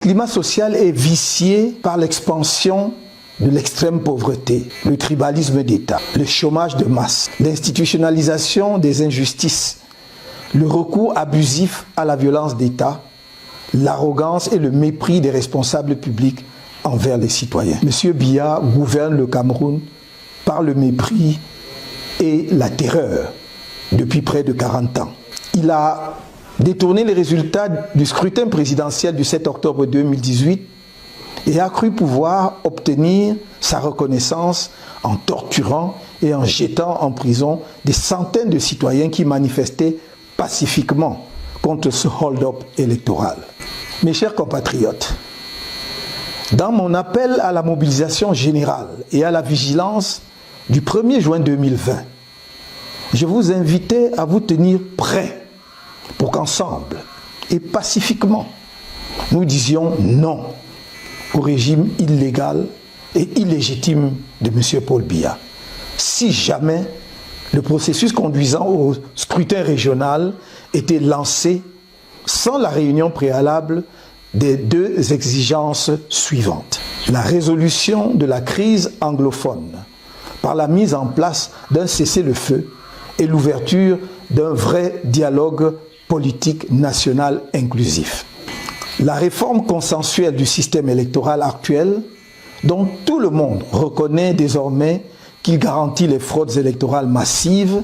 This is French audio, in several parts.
Le climat social est vicié par l'expansion de l'extrême pauvreté, le tribalisme d'État, le chômage de masse, l'institutionnalisation des injustices, le recours abusif à la violence d'État, l'arrogance et le mépris des responsables publics envers les citoyens. M. Biya gouverne le Cameroun par le mépris et la terreur depuis près de 40 ans. Il a détourné les résultats du scrutin présidentiel du 7 octobre 2018 et a cru pouvoir obtenir sa reconnaissance en torturant et en jetant en prison des centaines de citoyens qui manifestaient pacifiquement contre ce hold-up électoral. Mes chers compatriotes, dans mon appel à la mobilisation générale et à la vigilance du 1er juin 2020, je vous invitais à vous tenir prêts pour qu'ensemble et pacifiquement, nous disions non au régime illégal et illégitime de M. Paul Biya. Si jamais le processus conduisant au scrutin régional était lancé sans la réunion préalable des deux exigences suivantes. La résolution de la crise anglophone par la mise en place d'un cessez-le-feu et l'ouverture d'un vrai dialogue politique national inclusif. La réforme consensuelle du système électoral actuel, dont tout le monde reconnaît désormais qu'il garantit les fraudes électorales massives,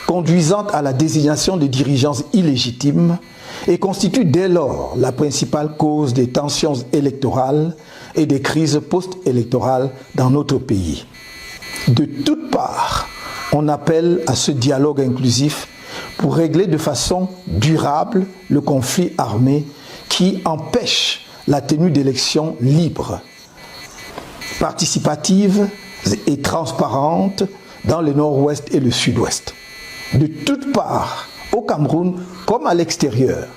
conduisant à la désignation de dirigeants illégitimes, et constitue dès lors la principale cause des tensions électorales et des crises post-électorales dans notre pays. De toutes parts, on appelle à ce dialogue inclusif pour régler de façon durable le conflit armé qui empêche la tenue d'élections libres, participatives et transparentes dans le nord-ouest et le sud-ouest. De toutes parts, au Cameroun comme à l'extérieur,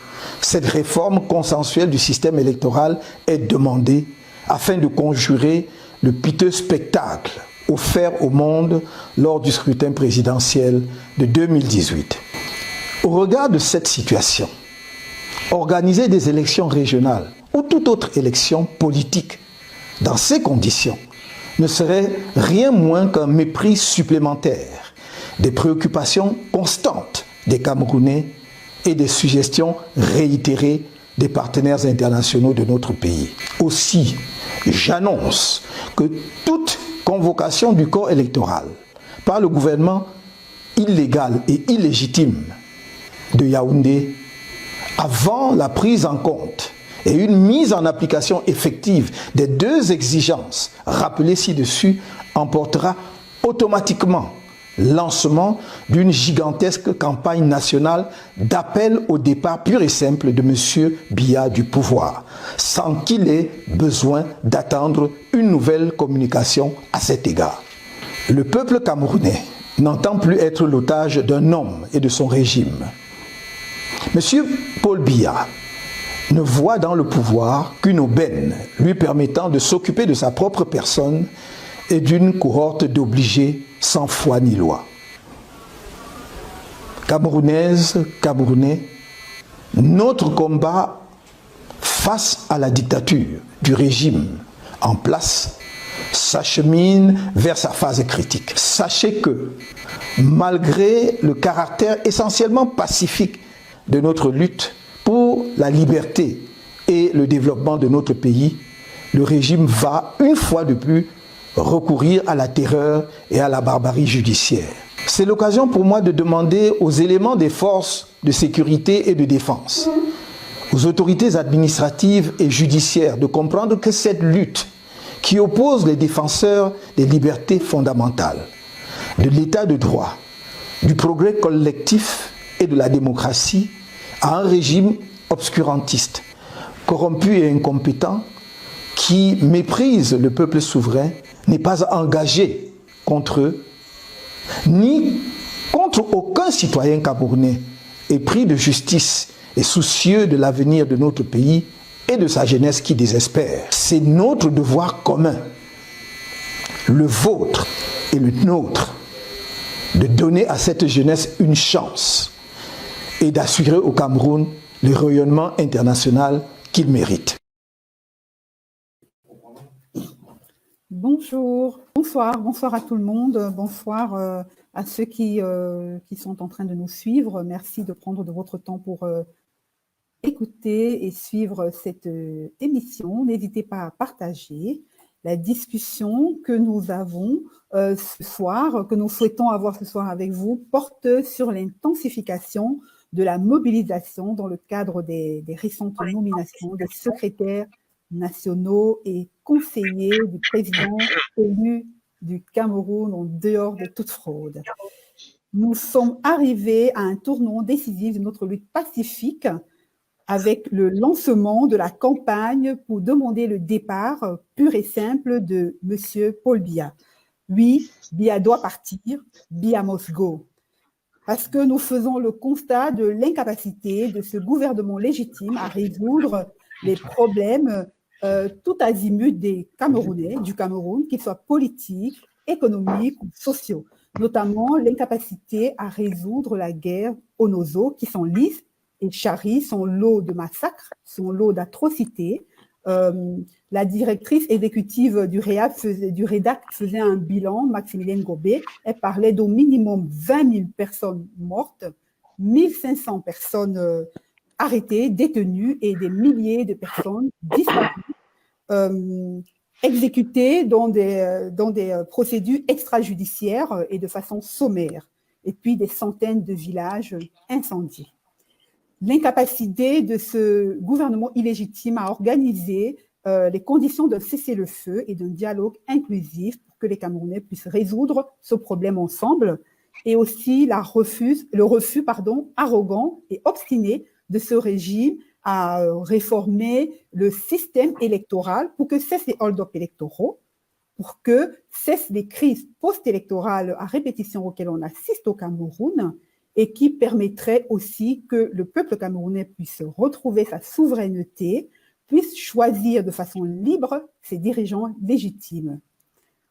cette réforme consensuelle du système électoral est demandée afin de conjurer le piteux spectacle offert au monde lors du scrutin présidentiel de 2018. Au regard de cette situation, organiser des élections régionales ou toute autre élection politique dans ces conditions ne serait rien moins qu'un mépris supplémentaire des préoccupations constantes des Camerounais et des suggestions réitérées des partenaires internationaux de notre pays. Aussi, j'annonce que toute convocation du corps électoral par le gouvernement illégal et illégitime de Yaoundé avant la prise en compte et une mise en application effective des deux exigences rappelées ci-dessus emportera automatiquement lancement d'une gigantesque campagne nationale d'appel au départ pur et simple de M. Biya du pouvoir, sans qu'il ait besoin d'attendre une nouvelle communication à cet égard. Le peuple camerounais n'entend plus être l'otage d'un homme et de son régime. M. Paul Biya ne voit dans le pouvoir qu'une aubaine lui permettant de s'occuper de sa propre personne et d'une cohorte d'obligés sans foi ni loi. Camerounaises, Camerounais, notre combat face à la dictature du régime en place s'achemine vers sa phase critique. Sachez que, malgré le caractère essentiellement pacifique de notre lutte pour la liberté et le développement de notre pays, le régime va, une fois de plus, recourir à la terreur et à la barbarie judiciaire. C'est l'occasion pour moi de demander aux éléments des forces de sécurité et de défense, aux autorités administratives et judiciaires de comprendre que cette lutte qui oppose les défenseurs des libertés fondamentales, de l'état de droit, du progrès collectif et de la démocratie à un régime obscurantiste, corrompu et incompétent qui méprise le peuple souverain, n'est pas engagé contre eux, ni contre aucun citoyen camerounais épris de justice et soucieux de l'avenir de notre pays et de sa jeunesse qui désespère. C'est notre devoir commun, le vôtre et le nôtre, de donner à cette jeunesse une chance et d'assurer au Cameroun le rayonnement international qu'il mérite. Bonjour, bonsoir à tout le monde, bonsoir à ceux qui sont en train de nous suivre. Merci de prendre de votre temps pour écouter et suivre cette émission. N'hésitez pas à partager la discussion que nous avons ce soir, que nous souhaitons avoir ce soir avec vous, porte sur l'intensification de la mobilisation dans le cadre des récentes nominations des secrétaires nationaux et conseillers du président élu du Cameroun en dehors de toute fraude. Nous sommes arrivés à un tournant décisif de notre lutte pacifique avec le lancement de la campagne pour demander le départ pur et simple de M. Paul Biya. Oui, Biya doit partir, Biya must go. Parce que nous faisons le constat de l'incapacité de ce gouvernement légitime à résoudre les problèmes tout azimut des Camerounais, du Cameroun, qu'ils soient politiques, économiques ou sociaux, notamment l'incapacité à résoudre la guerre au Nozo qui s'enlise et charrie son lot de massacres, son lot d'atrocités. La directrice exécutive du REDAC faisait un bilan, Maximilienne Gobet, elle parlait d'au minimum 20 000 personnes mortes, 1 500 personnes arrêtées, détenues et des milliers de personnes disparues, exécutées dans des procédures extrajudiciaires et de façon sommaire, et puis des centaines de villages incendiés. L'incapacité de ce gouvernement illégitime à organiser les conditions d'un cessez-le-feu et d'un dialogue inclusif pour que les Camerounais puissent résoudre ce problème ensemble, et aussi le refus arrogant et obstiné de ce régime à réformer le système électoral pour que cessent les hold-up électoraux, pour que cessent les crises post-électorales à répétition auxquelles on assiste au Cameroun, et qui permettrait aussi que le peuple camerounais puisse retrouver sa souveraineté, puisse choisir de façon libre ses dirigeants légitimes.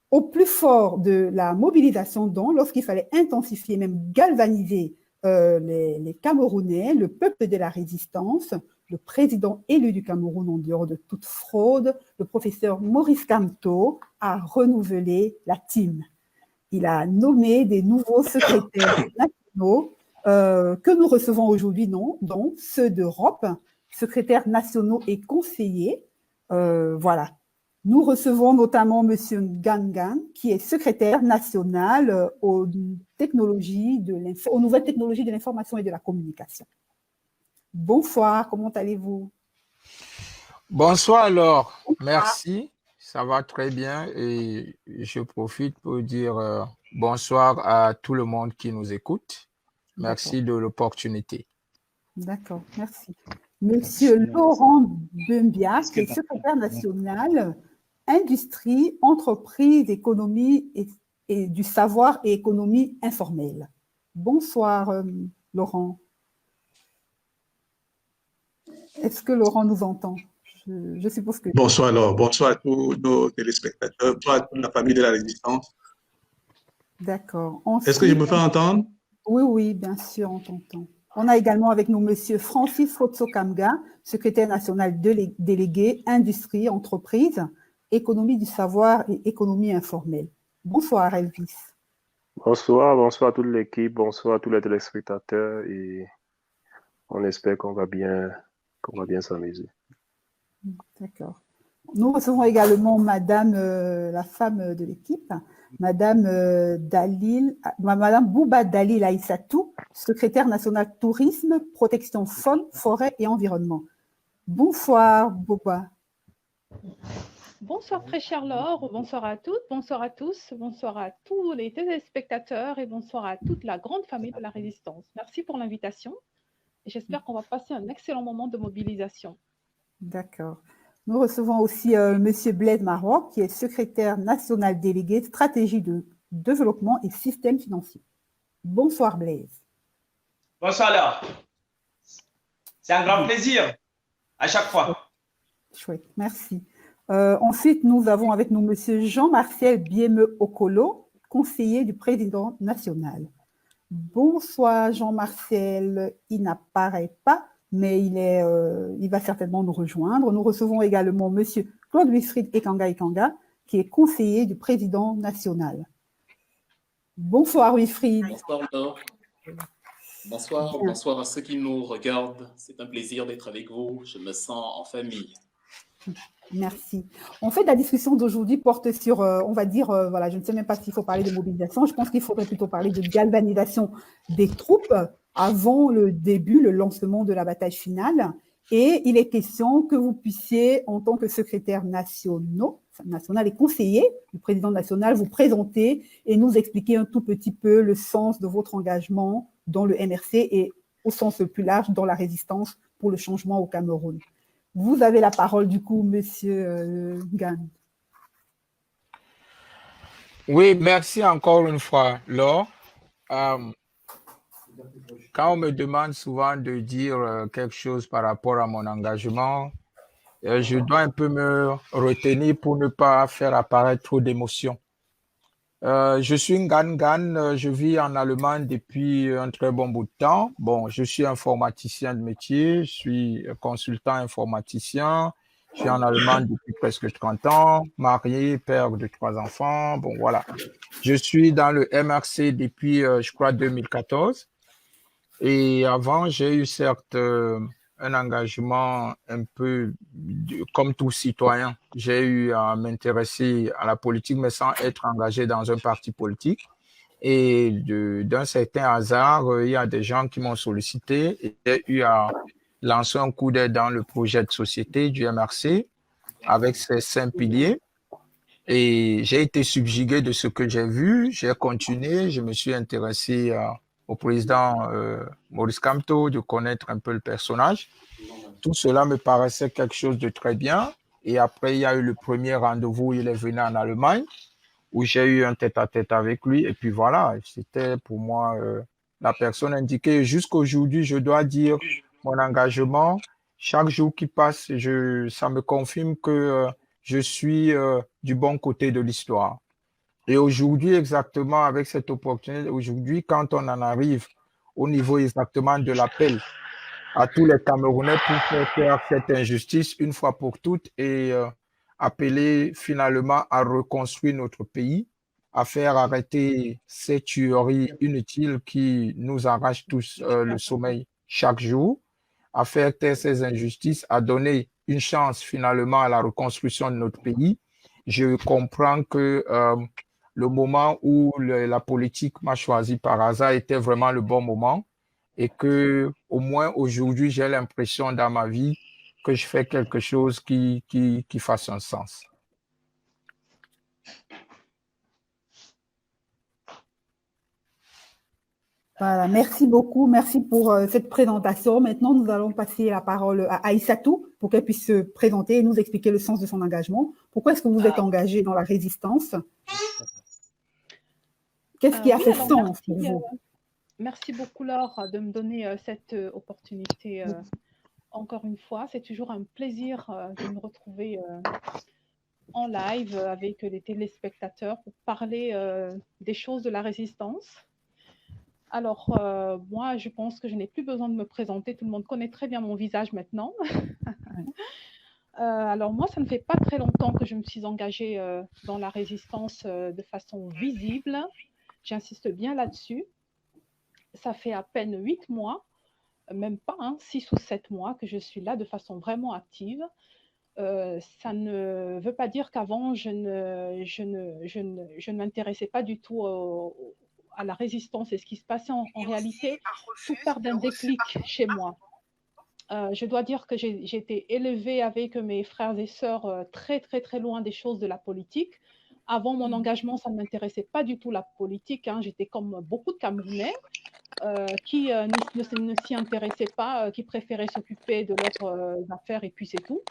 Au plus fort de la mobilisation, donc, lorsqu'il fallait intensifier, même galvaniser les Camerounais, le peuple de la résistance, le président élu du Cameroun en dehors de toute fraude, le professeur Maurice Kamto, a renouvelé la team. Il a nommé des nouveaux secrétaires nationaux que nous recevons aujourd'hui, donc ceux d'Europe, secrétaires nationaux et conseillers. Voilà. Nous recevons notamment M. Gangan, qui est secrétaire national aux nouvelles technologies de l'information et de la communication. Bonsoir, comment allez-vous? Bonsoir alors, merci, ça va très bien et je profite pour dire bonsoir à tout le monde qui nous écoute. Merci de l'opportunité. D'accord, merci. Monsieur Laurent Bembia, qui est secrétaire national Industrie, Entreprise, Économie et du Savoir et Économie informelle. Bonsoir, Laurent. Est-ce que Laurent nous entend? Je suppose que... Bonsoir alors, bonsoir à tous nos téléspectateurs, bonsoir à toute la famille de la Résistance. D'accord. Est-ce que je me fais entendre? Oui, oui, bien sûr, on t'entend. On a également avec nous M. Francis Fotso-Kamga, secrétaire national délégué Industrie, Entreprise, Économie du Savoir et Économie informelle. Bonsoir, Elvis. Bonsoir à toute l'équipe, bonsoir à tous les téléspectateurs et on espère qu'on va bien s'amuser. D'accord. Nous recevons également Madame, la femme de l'équipe, Madame Bouba Dalil Aïssatou, secrétaire nationale tourisme, protection faune, forêt et environnement. Bonsoir, Bouba. Bonsoir, très chère Laure. Bonsoir à toutes, bonsoir à tous, bonsoir à tous les téléspectateurs et bonsoir à toute la grande famille de la Résistance. Merci pour l'invitation et j'espère qu'on va passer un excellent moment de mobilisation. D'accord. Nous recevons aussi M. Blaise Maroc, qui est secrétaire national délégué stratégie de développement et système financier. Bonsoir, Blaise. Bonsoir, Laure. C'est un grand plaisir à chaque fois. Chouette, merci. Ensuite, nous avons avec nous M. Jean-Martial Bieme-Okolo, conseiller du président national. Bonsoir, Jean-Martial. Il n'apparaît pas, mais il va certainement nous rejoindre. Nous recevons également M. Claude Wilfried Ekanga, qui est conseiller du président national. Bonsoir Wilfried. Bonsoir Laure. Bonsoir, bonsoir à ceux qui nous regardent. C'est un plaisir d'être avec vous. Je me sens en famille. Merci. En fait, la discussion d'aujourd'hui porte sur, on va dire, voilà, je ne sais même pas s'il faut parler de mobilisation. Je pense qu'il faudrait plutôt parler de galvanisation des troupes avant le début, le lancement de la bataille finale. Et il est question que vous puissiez, en tant que secrétaire national et conseiller du président national, vous présenter et nous expliquer un tout petit peu le sens de votre engagement dans le MRC et au sens le plus large dans la résistance pour le changement au Cameroun. Vous avez la parole du coup, Monsieur Gane. Oui, merci encore une fois, Laure. Quand on me demande souvent de dire quelque chose par rapport à mon engagement, je dois un peu me retenir pour ne pas faire apparaître trop d'émotions. Je suis Ngan, je vis en Allemagne depuis un très bon bout de temps. Bon, je suis informaticien de métier, je suis consultant informaticien, je suis en Allemagne depuis presque 30 ans, marié, père de 3 enfants. Bon, voilà. Je suis dans le MRC depuis, je crois, 2014. Et avant, j'ai eu certes un engagement un peu comme tout citoyen. J'ai eu à m'intéresser à la politique, mais sans être engagé dans un parti politique. Et d'un certain hasard, il y a des gens qui m'ont sollicité et j'ai eu à lancer un coup d'œil dans le projet de société du MRC avec ses 5 piliers. Et j'ai été subjugué de ce que j'ai vu. J'ai continué, je me suis intéressé au président Maurice Kamto, de connaître un peu le personnage. Tout cela me paraissait quelque chose de très bien. Et après, il y a eu le premier rendez-vous, il est venu en Allemagne, où j'ai eu un tête-à-tête avec lui. Et puis voilà, c'était pour moi la personne indiquée. Jusqu'aujourd'hui, je dois dire mon engagement. Chaque jour qui passe, ça me confirme que je suis du bon côté de l'histoire. Et aujourd'hui, exactement, avec cette opportunité, aujourd'hui, quand on en arrive au niveau exactement de l'appel à tous les Camerounais pour faire taire cette injustice une fois pour toutes et appeler finalement à reconstruire notre pays, à faire arrêter ces tueries inutiles qui nous arrachent tous le sommeil chaque jour, à faire taire ces injustices, à donner une chance finalement à la reconstruction de notre pays. Je comprends que le moment où la politique m'a choisi par hasard était vraiment le bon moment et que au moins aujourd'hui, j'ai l'impression dans ma vie que je fais quelque chose qui fasse un sens. Voilà, merci beaucoup, merci pour cette présentation. Maintenant, nous allons passer la parole à Aïssatou pour qu'elle puisse se présenter et nous expliquer le sens de son engagement. Pourquoi est-ce que vous êtes engagé dans la résistance? Qu'est-ce qui a fait sens pour vous? Merci beaucoup, Laure, de me donner cette opportunité. Encore une fois, c'est toujours un plaisir de me retrouver en live avec les téléspectateurs pour parler des choses de la résistance. Alors, moi, je pense que je n'ai plus besoin de me présenter. Tout le monde connaît très bien mon visage maintenant. Alors, moi, ça ne fait pas très longtemps que je me suis engagée dans la résistance de façon visible. J'insiste bien là-dessus. Ça fait à peine 8 mois, même pas, 6 ou 7 mois que je suis là de façon vraiment active. Ça ne veut pas dire qu'avant, je ne m'intéressais pas du tout à la résistance et ce qui se passait en réalité. Tout part d'un déclic chez moi. Je dois dire que j'ai été élevée avec mes frères et sœurs très, très, très loin des choses de la politique. Avant mon engagement, ça ne m'intéressait pas du tout la politique. J'étais comme beaucoup de Camerounais qui ne s'y intéressaient pas, qui préféraient s'occuper de leurs affaires et puis c'est tout.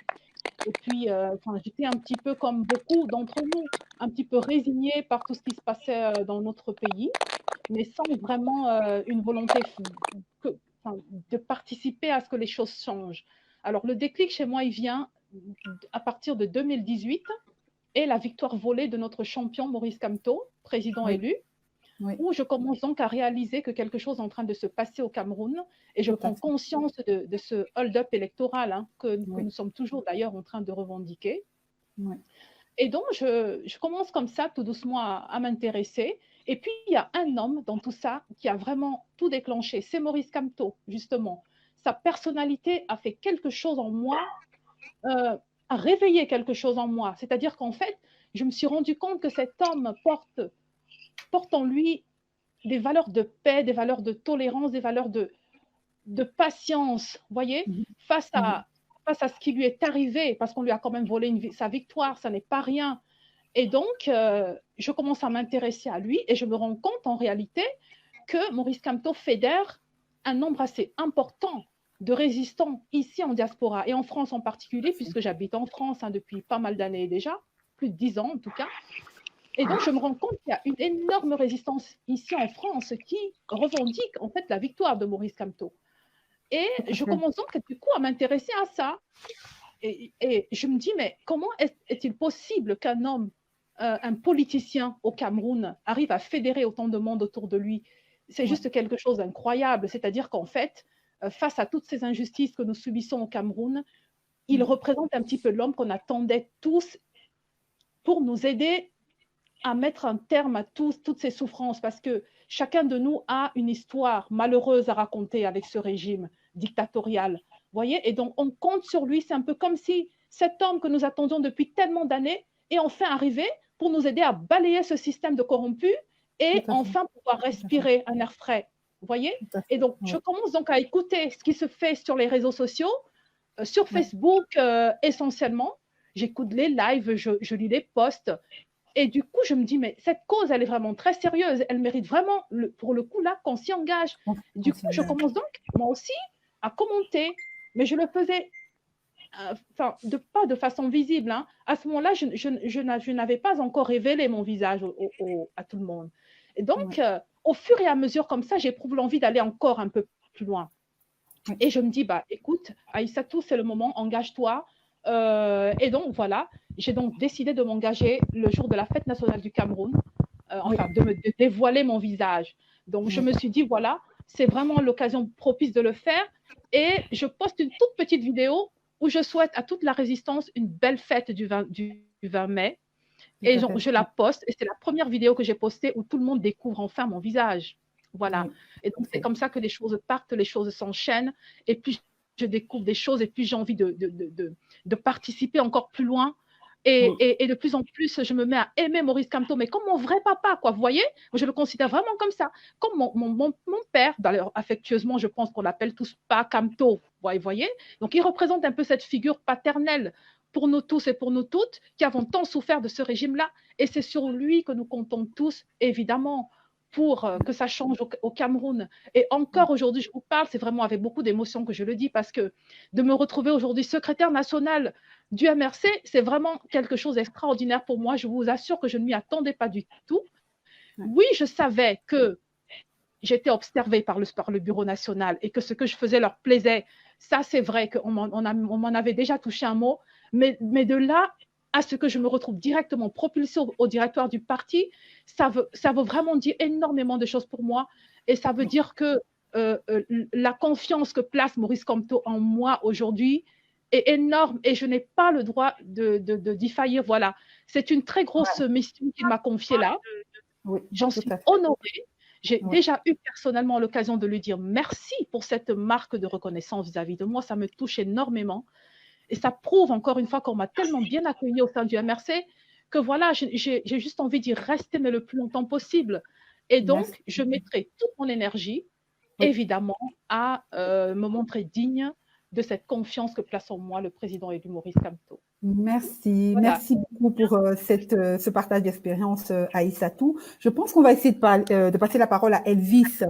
Et puis, j'étais un petit peu comme beaucoup d'entre nous, un petit peu résignée par tout ce qui se passait dans notre pays, mais sans vraiment une volonté de participer à ce que les choses changent. Alors, le déclic chez moi, il vient à partir de 2018 et la victoire volée de notre champion Maurice Kamto, président élu, où je commence donc à réaliser que quelque chose est en train de se passer au Cameroun et je prends conscience de ce hold-up électoral que nous sommes toujours d'ailleurs en train de revendiquer. Et donc, je commence comme ça, tout doucement, à m'intéresser. Et puis, il y a un homme dans tout ça qui a vraiment tout déclenché. C'est Maurice Kamto, justement. Sa personnalité a fait quelque chose en moi, a réveillé quelque chose en moi. C'est-à-dire qu'en fait, je me suis rendu compte que cet homme porte en lui des valeurs de paix, des valeurs de tolérance, des valeurs de patience, vous voyez, face à ce qui lui est arrivé, parce qu'on lui a quand même volé sa victoire, ça n'est pas rien. Et donc, je commence à m'intéresser à lui et je me rends compte en réalité que Maurice Kamto fédère un nombre assez important de résistants ici en diaspora et en France en particulier, puisque j'habite en France depuis pas mal d'années déjà, plus de 10 ans en tout cas. Et donc, je me rends compte qu'il y a une énorme résistance ici en France qui revendique en fait la victoire de Maurice Kamto. Et je commence donc du coup à m'intéresser à ça. Et je me dis, mais comment est-il possible qu'un homme, un politicien au Cameroun, arrive à fédérer autant de monde autour de lui? C'est juste quelque chose d'incroyable. C'est-à-dire qu'en fait, face à toutes ces injustices que nous subissons au Cameroun, il représente un petit peu l'homme qu'on attendait tous pour nous aider à mettre un terme à toutes ces souffrances, parce que chacun de nous a une histoire malheureuse à raconter avec ce régime dictatorial. Voyez, et donc on compte sur lui. C'est un peu comme si cet homme que nous attendions depuis tellement d'années est enfin arrivé pour nous aider à balayer ce système de corrompus et enfin pouvoir respirer un air frais. Vous voyez? Et donc, je commence donc à écouter ce qui se fait sur les réseaux sociaux, sur Facebook essentiellement. J'écoute les lives, je lis les posts. Et du coup, je me dis, mais cette cause, elle est vraiment très sérieuse. Elle mérite vraiment, pour le coup, là, qu'on s'y engage. Du coup, je commence donc, moi aussi, à commenter. Mais je le faisais, pas de façon visible. Hein. À ce moment-là, je n'avais pas encore révélé mon visage à tout le monde. Et donc, au fur et à mesure, comme ça, j'éprouve l'envie d'aller encore un peu plus loin. Et je me dis, bah, écoute, Aïssatou, c'est le moment, engage-toi. Et donc, voilà, j'ai donc décidé de m'engager le jour de la fête nationale du Cameroun, de dévoiler mon visage. Donc, je me suis dit, voilà, c'est vraiment l'occasion propice de le faire. Et je poste une toute petite vidéo où je souhaite à toute la résistance une belle fête du 20 mai. Et je la poste. Et c'est la première vidéo que j'ai postée où tout le monde découvre enfin mon visage. Voilà. Et donc, c'est comme ça que les choses partent, les choses s'enchaînent. Et puis, je découvre des choses et puis j'ai envie de participer encore plus loin. Et de plus en plus, je me mets à aimer Maurice Kamto, mais comme mon vrai papa, quoi. Vous voyez, je le considère vraiment comme ça. Comme mon père, d'ailleurs, affectueusement, je pense qu'on l'appelle tous pas Kamto. Vous voyez. Donc, il représente un peu cette figure paternelle pour nous tous et pour nous toutes qui avons tant souffert de ce régime-là. Et c'est sur lui que nous comptons tous, évidemment, pour que ça change au Cameroun. Et encore aujourd'hui, je vous parle, c'est vraiment avec beaucoup d'émotion que je le dis, parce que de me retrouver aujourd'hui secrétaire national du MRC, c'est vraiment quelque chose d'extraordinaire pour moi. Je vous assure que je ne m'y attendais pas du tout. Oui, je savais que j'étais observée par le Bureau national et que ce que je faisais leur plaisait. Ça, c'est vrai qu'on m'en avait déjà touché un mot. Mais de là à ce que je me retrouve directement propulsée au directoire du parti, ça veut vraiment dire énormément de choses pour moi. Et ça veut dire que la confiance que place Maurice Kamto en moi aujourd'hui est énorme et je n'ai pas le droit d'y faillir. Voilà. C'est une très grosse mission qu'il m'a confiée là. J'en suis honorée. J'ai déjà eu personnellement l'occasion de lui dire merci pour cette marque de reconnaissance vis-à-vis de moi. Ça me touche énormément. Et ça prouve encore une fois qu'on m'a tellement bien accueilli au sein du MRC que voilà, j'ai juste envie d'y rester mais le plus longtemps possible. Et donc, je mettrai toute mon énergie, évidemment, à me montrer digne de cette confiance que place en moi le président élu Maurice Kamto. Merci, merci beaucoup pour ce partage d'expérience, Aïssatou. Je pense qu'on va essayer de passer la parole à Elvis,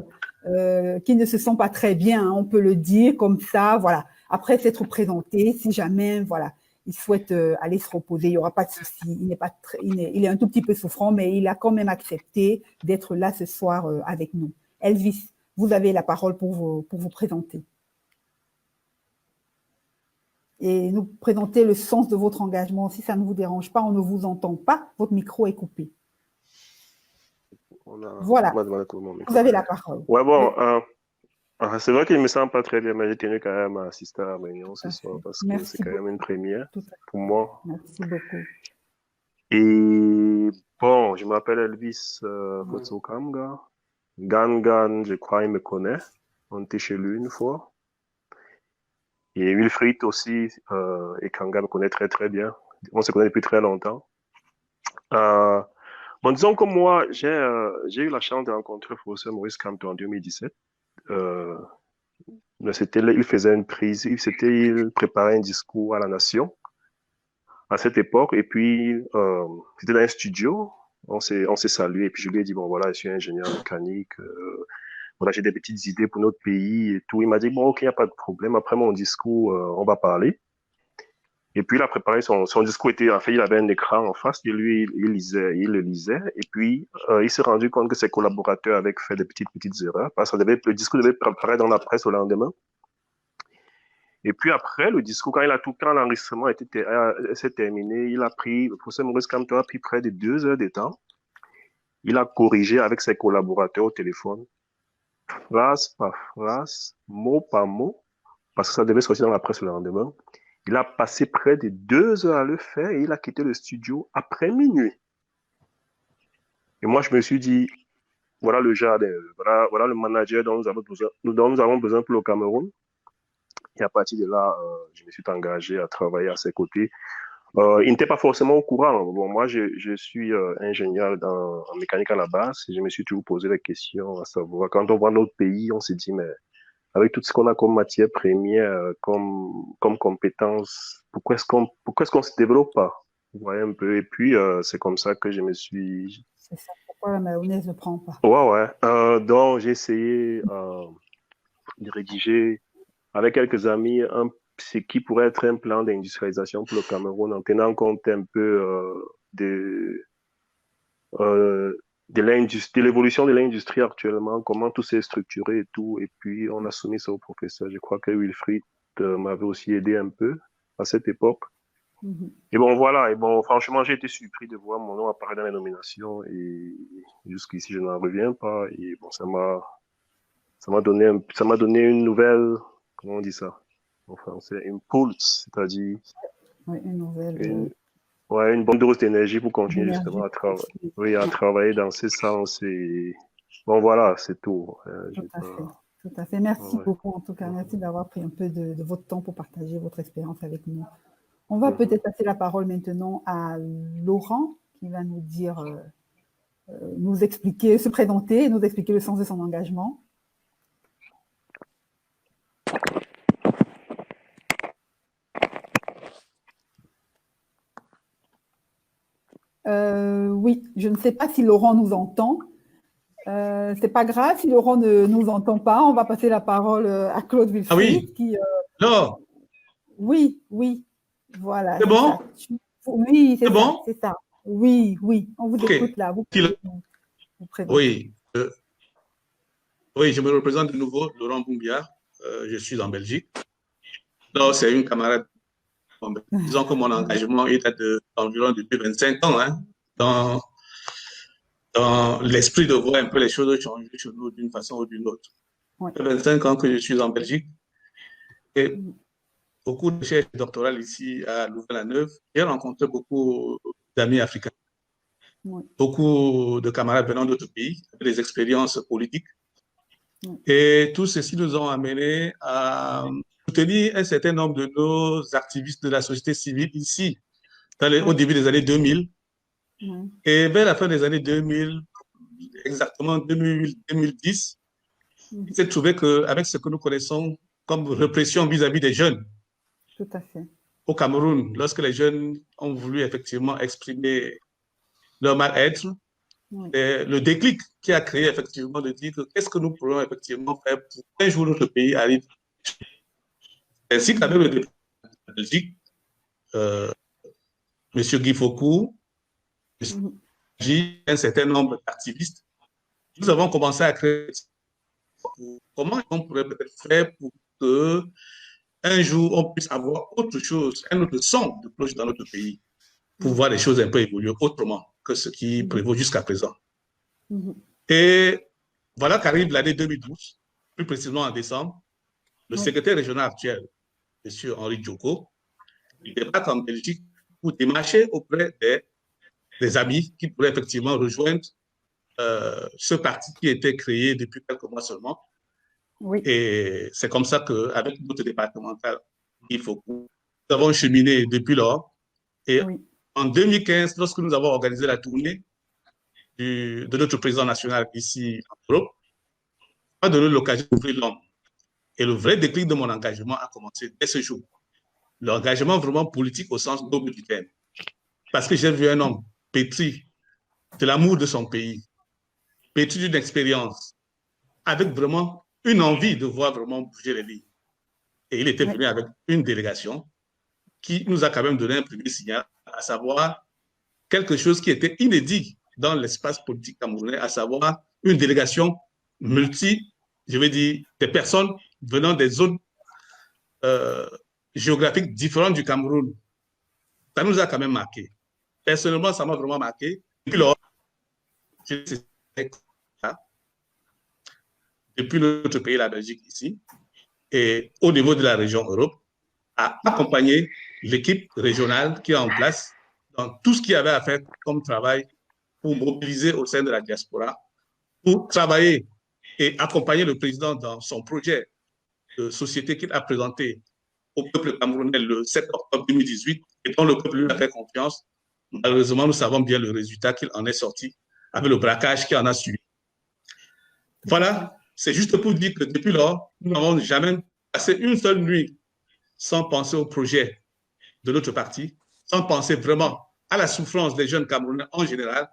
qui ne se sent pas très bien, hein, on peut le dire comme ça, voilà. Après s'être présenté, si jamais, voilà, il souhaite aller se reposer, il n'y aura pas de souci. Il est un tout petit peu souffrant, mais il a quand même accepté d'être là ce soir avec nous. Elvis, vous avez la parole pour vous présenter. Et nous présenter le sens de votre engagement. Si ça ne vous dérange pas, on ne vous entend pas, votre micro est coupé. Voilà, vous avez la parole. Ouais, bon, c'est vrai qu'il ne me semble pas très bien, mais j'ai tenu quand même à assister à la réunion ce soir parce que c'est quand même une première pour moi. Merci beaucoup. Et bon, je m'appelle Elvis Kotsokamga. Gangan, je crois, il me connaît. On était chez lui une fois. Et Wilfried aussi, et Kanga me connaît très très bien. On se connaît depuis très longtemps. Bon, disons que moi, j'ai eu la chance de rencontrer le professeur Maurice Kamto en 2017. Il faisait une prise, il préparait un discours à la nation à cette époque. Et puis, c'était dans un studio. On s'est salué. Et puis, je lui ai dit, bon, voilà, je suis ingénieur mécanique. Voilà, j'ai des petites idées pour notre pays et tout. Il m'a dit, bon, ok, il n'y a pas de problème. Après mon discours, on va parler. Et puis, il a préparé son discours. En fait, il avait un écran en face et lui, il le lisait. Et puis, il s'est rendu compte que ses collaborateurs avaient fait des petites erreurs parce que le discours devait préparer dans la presse au lendemain. Et puis après, le discours, quand l'enregistrement s'est terminé, le professeur Maurice Kamto a pris près de 2 heures de temps. Il a corrigé avec ses collaborateurs au téléphone, phrase par phrase, mot par mot, parce que ça devait sortir dans la presse le lendemain. Il a passé près de 2 heures à le faire et il a quitté le studio après minuit. Et moi, je me suis dit, voilà le jardin, voilà le manager dont nous avons besoin pour le Cameroun. Et à partir de là, je me suis engagé à travailler à ses côtés. Il n'était pas forcément au courant. Bon, moi, je suis ingénieur en mécanique à la base et je me suis toujours posé la question à savoir, quand on voit notre pays, on se dit, mais avec tout ce qu'on a comme matière première, comme compétences, pourquoi est-ce qu'on se développe pas? Vous voyez un peu. Et puis, c'est comme ça que je me suis... C'est ça, pourquoi la mayonnaise ne prend pas? Ouais. Donc, j'ai essayé de rédiger avec quelques amis ce qui pourrait être un plan d'industrialisation pour le Cameroun en tenant compte un peu de l'évolution de l'industrie actuellement, comment tout s'est structuré et tout. Et puis, on a soumis ça au professeur. Je crois que Wilfried m'avait aussi aidé un peu à cette époque. Et bon, voilà. Et bon, franchement, j'ai été surpris de voir mon nom apparaître dans les nominations. Et jusqu'ici, je n'en reviens pas. Et bon, ça m'a donné une nouvelle, comment on dit ça en français, une pulse, c'est-à-dire une bonne dose d'énergie pour continuer justement à travailler dans ce sens. Et bon, voilà, c'est tout. Tout à fait. Merci beaucoup, en tout cas. Merci d'avoir pris un peu de votre temps pour partager votre expérience avec nous. On va peut-être passer la parole maintenant à Laurent, qui va nous dire, nous expliquer, se présenter et nous expliquer le sens de son engagement. Oui, je ne sais pas si Laurent nous entend. C'est pas grave si Laurent ne nous entend pas. On va passer la parole à Claude Wilfried. Non. Oui, voilà. C'est bon? Oui, c'est bon? C'est ça. Oui, on vous écoute là. Vous pouvez vous présenter. Oui, je me représente de nouveau, Laurent Boumbia. Je suis en Belgique. Non, c'est une camarade. Disons que mon engagement est d'environ depuis 25 ans, hein, dans l'esprit de voir un peu les choses changer chez nous d'une façon ou d'une autre. Ça fait 25 ans que je suis en Belgique. Et beaucoup de recherches doctorales ici à Louvain-la-Neuve. J'ai rencontré beaucoup d'amis africains, beaucoup de camarades venant d'autres pays, avec des expériences politiques. Et tout ceci nous ont amenés à soutenir un certain nombre de nos activistes de la société civile ici, au début des années 2000. Et vers la fin des années 2000, exactement 2010, il s'est trouvé qu'avec ce que nous connaissons comme répression vis-à-vis des jeunes, tout à fait, au Cameroun, lorsque les jeunes ont voulu effectivement exprimer leur mal-être, le déclic qui a créé effectivement de dire qu'est-ce que nous pourrons effectivement faire pour qu'un jour notre pays arrive. Ainsi qu'avec le député de la Belgique, M. Guy Faucourt, un certain nombre d'activistes, nous avons commencé à créer comment on pourrait peut-être faire pour que un jour on puisse avoir autre chose, un autre son de cloche dans notre pays, pour voir les choses un peu évoluer autrement que ce qui prévaut jusqu'à présent. Et voilà qu'arrive l'année 2012, plus précisément en décembre, le secrétaire régional actuel, M. Henri Djoko, il débarque en Belgique pour démarcher auprès des des amis qui pourraient effectivement rejoindre ce parti qui était créé depuis quelques mois seulement. Oui. Et c'est comme ça qu'avec notre départemental, nous avons cheminé depuis lors. Et en 2015, lorsque nous avons organisé la tournée de notre président national ici en Europe, a donné l'occasion d'ouvrir l'homme. Et le vrai déclic de mon engagement a commencé dès ce jour. L'engagement vraiment politique au sens noble du terme. Parce que j'ai vu un homme pétri de l'amour de son pays, pétri d'une expérience, avec vraiment une envie de voir vraiment bouger les lignes. Et il était venu avec une délégation qui nous a quand même donné un premier signal, à savoir quelque chose qui était inédit dans l'espace politique camerounais, à savoir une délégation je vais dire, des personnes venant des zones géographiques différentes du Cameroun. Ça nous a quand même marqué. Personnellement, ça m'a vraiment marqué. Depuis lors, depuis notre pays, la Belgique, ici, et au niveau de la région Europe, à accompagner l'équipe régionale qui est en place dans tout ce qu'il y avait à faire comme travail pour mobiliser au sein de la diaspora, pour travailler et accompagner le président dans son projet de société qu'il a présenté au peuple camerounais le 7 octobre 2018 et dont le peuple lui a fait confiance. Malheureusement, nous savons bien le résultat qu'il en est sorti avec le braquage qui en a suivi. Voilà, c'est juste pour dire que depuis lors, nous n'avons jamais passé une seule nuit sans penser au projet de notre parti, sans penser vraiment à la souffrance des jeunes Camerounais en général.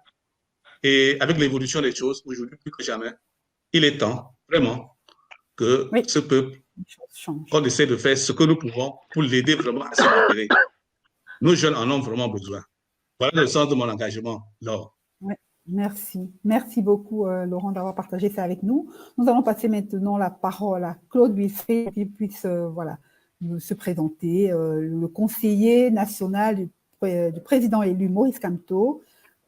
Et avec l'évolution des choses, aujourd'hui plus que jamais, il est temps vraiment que ce peuple, qu'on essaie de faire ce que nous pouvons pour l'aider vraiment à se libérer. Nos jeunes en ont vraiment besoin. Voilà le sens de mon engagement, Laure. Ouais, merci. Merci beaucoup, Laurent, d'avoir partagé ça avec nous. Nous allons passer maintenant la parole à Claude Buffet qui puisse se présenter, le conseiller national du président élu Maurice Kamto,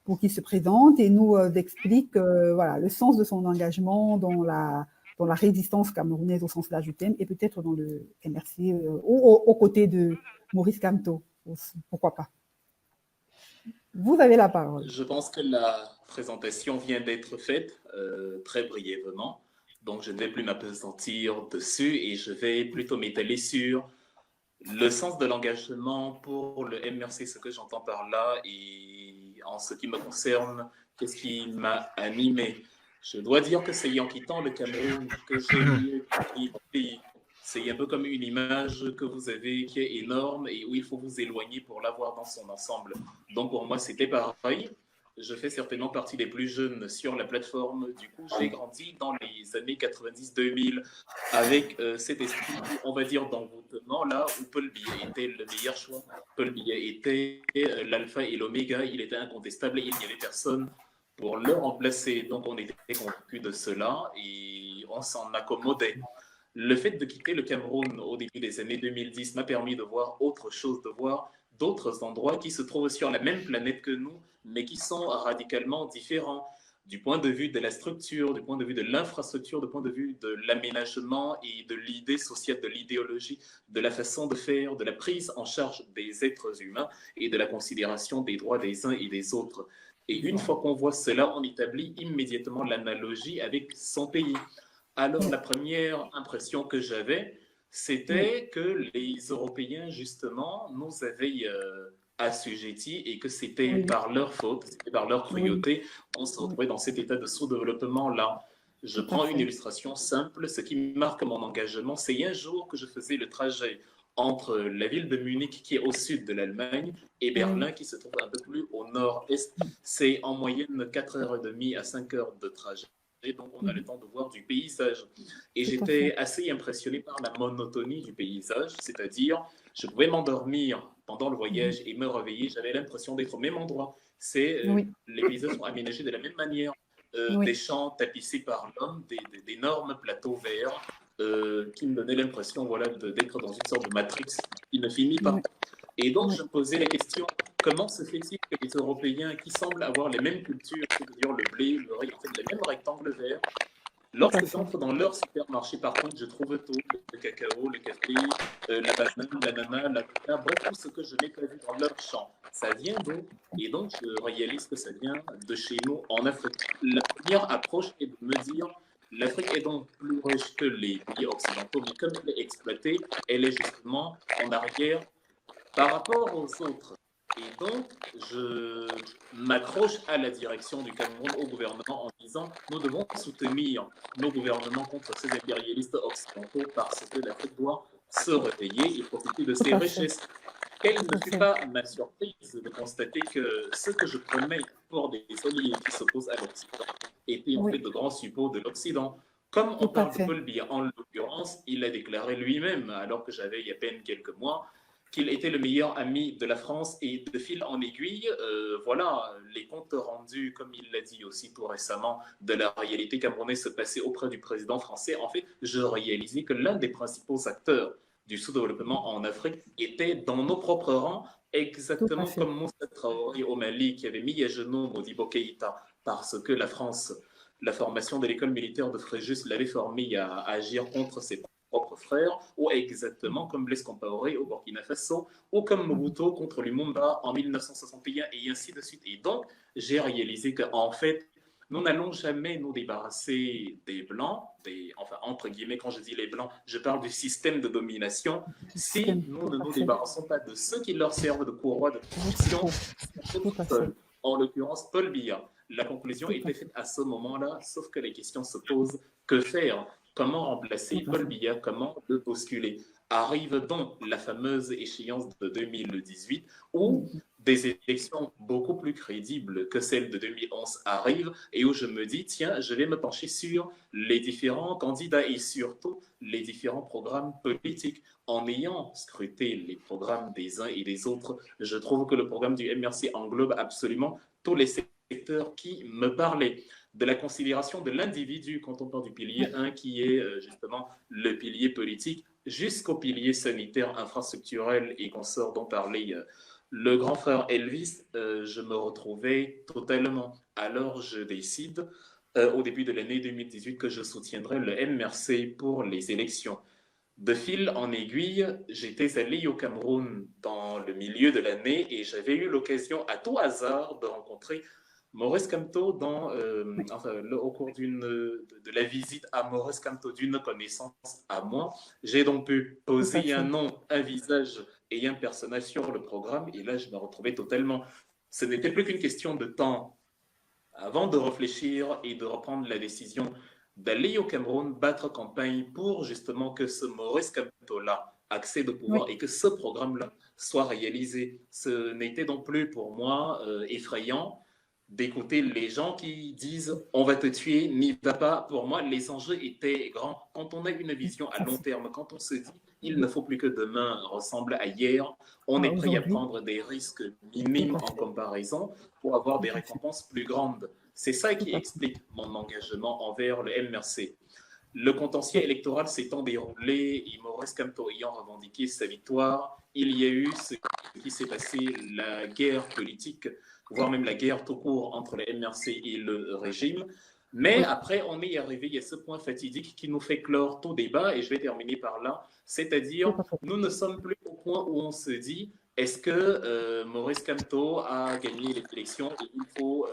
pour qu'il se présente et nous explique voilà, le sens de son engagement dans la résistance camerounaise au sens large du thème et peut-être dans le MRC aux côtés de Maurice Kamto. Pourquoi pas. Vous avez la parole. Je pense que la présentation vient d'être faite très brièvement, donc je ne vais plus m'appesantir dessus et je vais plutôt m'étaler sur le sens de l'engagement pour le MRC, ce que j'entends par là, et en ce qui me concerne, qu'est-ce qui m'a animé. Je dois dire que c'est en quittant le Cameroun que j'ai mieux compris mon pays. C'est un peu comme une image que vous avez qui est énorme et où il faut vous éloigner pour la voir dans son ensemble. Donc pour moi, c'était pareil. Je fais certainement partie des plus jeunes sur la plateforme. Du coup, j'ai grandi dans les années 90-2000 avec cet esprit, on va dire, d'envoûtement, là où Paul Biya était le meilleur choix. Paul Biya était l'alpha et l'oméga, il était incontestable et il n'y avait personne pour le remplacer. Donc, on était convaincus de cela et on s'en accommodait. Le fait de quitter le Cameroun au début des années 2010 m'a permis de voir autre chose, de voir d'autres endroits qui se trouvent sur la même planète que nous, mais qui sont radicalement différents du point de vue de la structure, du point de vue de l'infrastructure, du point de vue de l'aménagement et de l'idée sociale, de l'idéologie, de la façon de faire, de la prise en charge des êtres humains et de la considération des droits des uns et des autres. Et une fois qu'on voit cela, on établit immédiatement l'analogie avec son pays. Alors, la première impression que j'avais, c'était que les Européens, justement, nous avaient assujettis et que c'était par leur faute, c'était par leur cruauté, on se retrouvait dans cet état de sous-développement-là. Je prends une illustration simple. Ce qui marque mon engagement, c'est un jour que je faisais le trajet entre la ville de Munich, qui est au sud de l'Allemagne, et Berlin, qui se trouve un peu plus au nord-est. C'est en moyenne 4h30 à 5h de trajet. Et donc, on a le temps de voir du paysage. Et j'étais assez impressionné par la monotonie du paysage, c'est-à-dire, je pouvais m'endormir pendant le voyage et me réveiller, j'avais l'impression d'être au même endroit. Les paysages sont aménagés de la même manière. Des champs tapissés par l'homme, d'énormes plateaux verts qui me donnaient l'impression d'être dans une sorte de matrix qui ne finit pas. Et donc, je me posais la question, comment se fait-il que les Européens qui semblent avoir les mêmes cultures, c'est-à-dire le blé, le riz, en fait, les mêmes rectangles verts, Lorsque j'entre dans leur supermarché, par contre, je trouve tout, le cacao, le café, la banane, l'ananas, l'avocat, bref, tout ce que je n'ai pas vu dans leur champ. Ça vient d'où? Et donc, je réalise que ça vient de chez nous en Afrique. La première approche est de me dire, l'Afrique est donc plus riche que les pays occidentaux, mais comme elle est exploitée, elle est justement en arrière par rapport aux autres. Et donc, je m'accroche à la direction du Cameroun, au gouvernement, en disant nous devons soutenir nos gouvernements contre ces impérialistes occidentaux parce que l'Afrique doit se réveiller et profiter de ses richesses. Quelle ne fut pas ma surprise de constater que ce que je promets pour des alliés qui s'opposent à l'Occident étaient en fait de grands suppôts de l'Occident. Comme on parle de Paul Biya, en l'occurrence, il a déclaré lui-même, alors que j'avais il y a à peine quelques mois, qu'il était le meilleur ami de la France et de fil en aiguille, voilà, les comptes rendus, comme il l'a dit aussi tout récemment, de la réalité camerounaise se passer auprès du président français. En fait, je réalisais que l'un des principaux acteurs du sous-développement en Afrique était dans nos propres rangs, exactement comme Moussa Traoré au Mali, qui avait mis à genoux Modibo Keïta parce que la France, la formation de l'école militaire de Fréjus l'avait formé à agir contre ses propres frères, ou exactement comme Blaise Compaoré au Burkina Faso, ou comme Mobutu contre Lumumba en 1961, et ainsi de suite. Et donc, j'ai réalisé qu'en fait, nous n'allons jamais nous débarrasser des Blancs, enfin, entre guillemets, quand je dis les Blancs, je parle du système de domination, si nous ne nous débarrassons pas de ceux qui leur servent de courroie de protection, en l'occurrence Paul Biya. La conclusion était faite à ce moment-là, sauf que les questions se posent. Que faire? Comment remplacer Paul Biya? Comment le bousculer? Arrive donc la fameuse échéance de 2018 où des élections beaucoup plus crédibles que celles de 2011 arrivent et où je me dis, tiens, je vais me pencher sur les différents candidats et surtout les différents programmes politiques. En ayant scruté les programmes des uns et des autres, je trouve que le programme du MRC englobe absolument tous les secteurs qui me parlaient. De la considération de l'individu quand on parle du pilier 1 qui est justement le pilier politique jusqu'au pilier sanitaire, infrastructurel et consorts dont parlait le grand frère Elvis, je me retrouvais totalement. Alors je décide au début de l'année 2018 que je soutiendrai le MRC pour les élections. De fil en aiguille, j'étais allé au Cameroun dans le milieu de l'année et j'avais eu l'occasion à tout hasard de rencontrer Maurice Kamto au cours de la visite à Maurice Kamto d'une connaissance à moi. J'ai donc pu poser un nom, un visage et un personnage sur le programme et là je me retrouvais totalement. Ce n'était plus qu'une question de temps avant de réfléchir et de reprendre la décision d'aller au Cameroun battre campagne pour justement que ce Maurice Kamto-là accède au pouvoir et que ce programme-là soit réalisé. Ce n'était donc plus pour moi effrayant d'écouter les gens qui disent on va te tuer, n'y va pas. Pour moi, les enjeux étaient grands. Quand on a une vision à long terme, quand on se dit il ne faut plus que demain ressemble à hier, on est prêt à prendre des risques minimes en comparaison pour avoir des récompenses plus grandes. C'est ça qui explique mon engagement envers le MRC. Le contentieux électoral s'étant déroulé et Maurice Kamto ayant revendiqué sa victoire, il y a eu ce qui s'est passé, la guerre politique, voire même la guerre tout court entre le MRC et le régime. Mais après, on est arrivé, il y a ce point fatidique qui nous fait clore tout débat, et je vais terminer par là, c'est-à-dire, nous ne sommes plus au point où on se dit, est-ce que Maurice Kamto a gagné les élections et il faut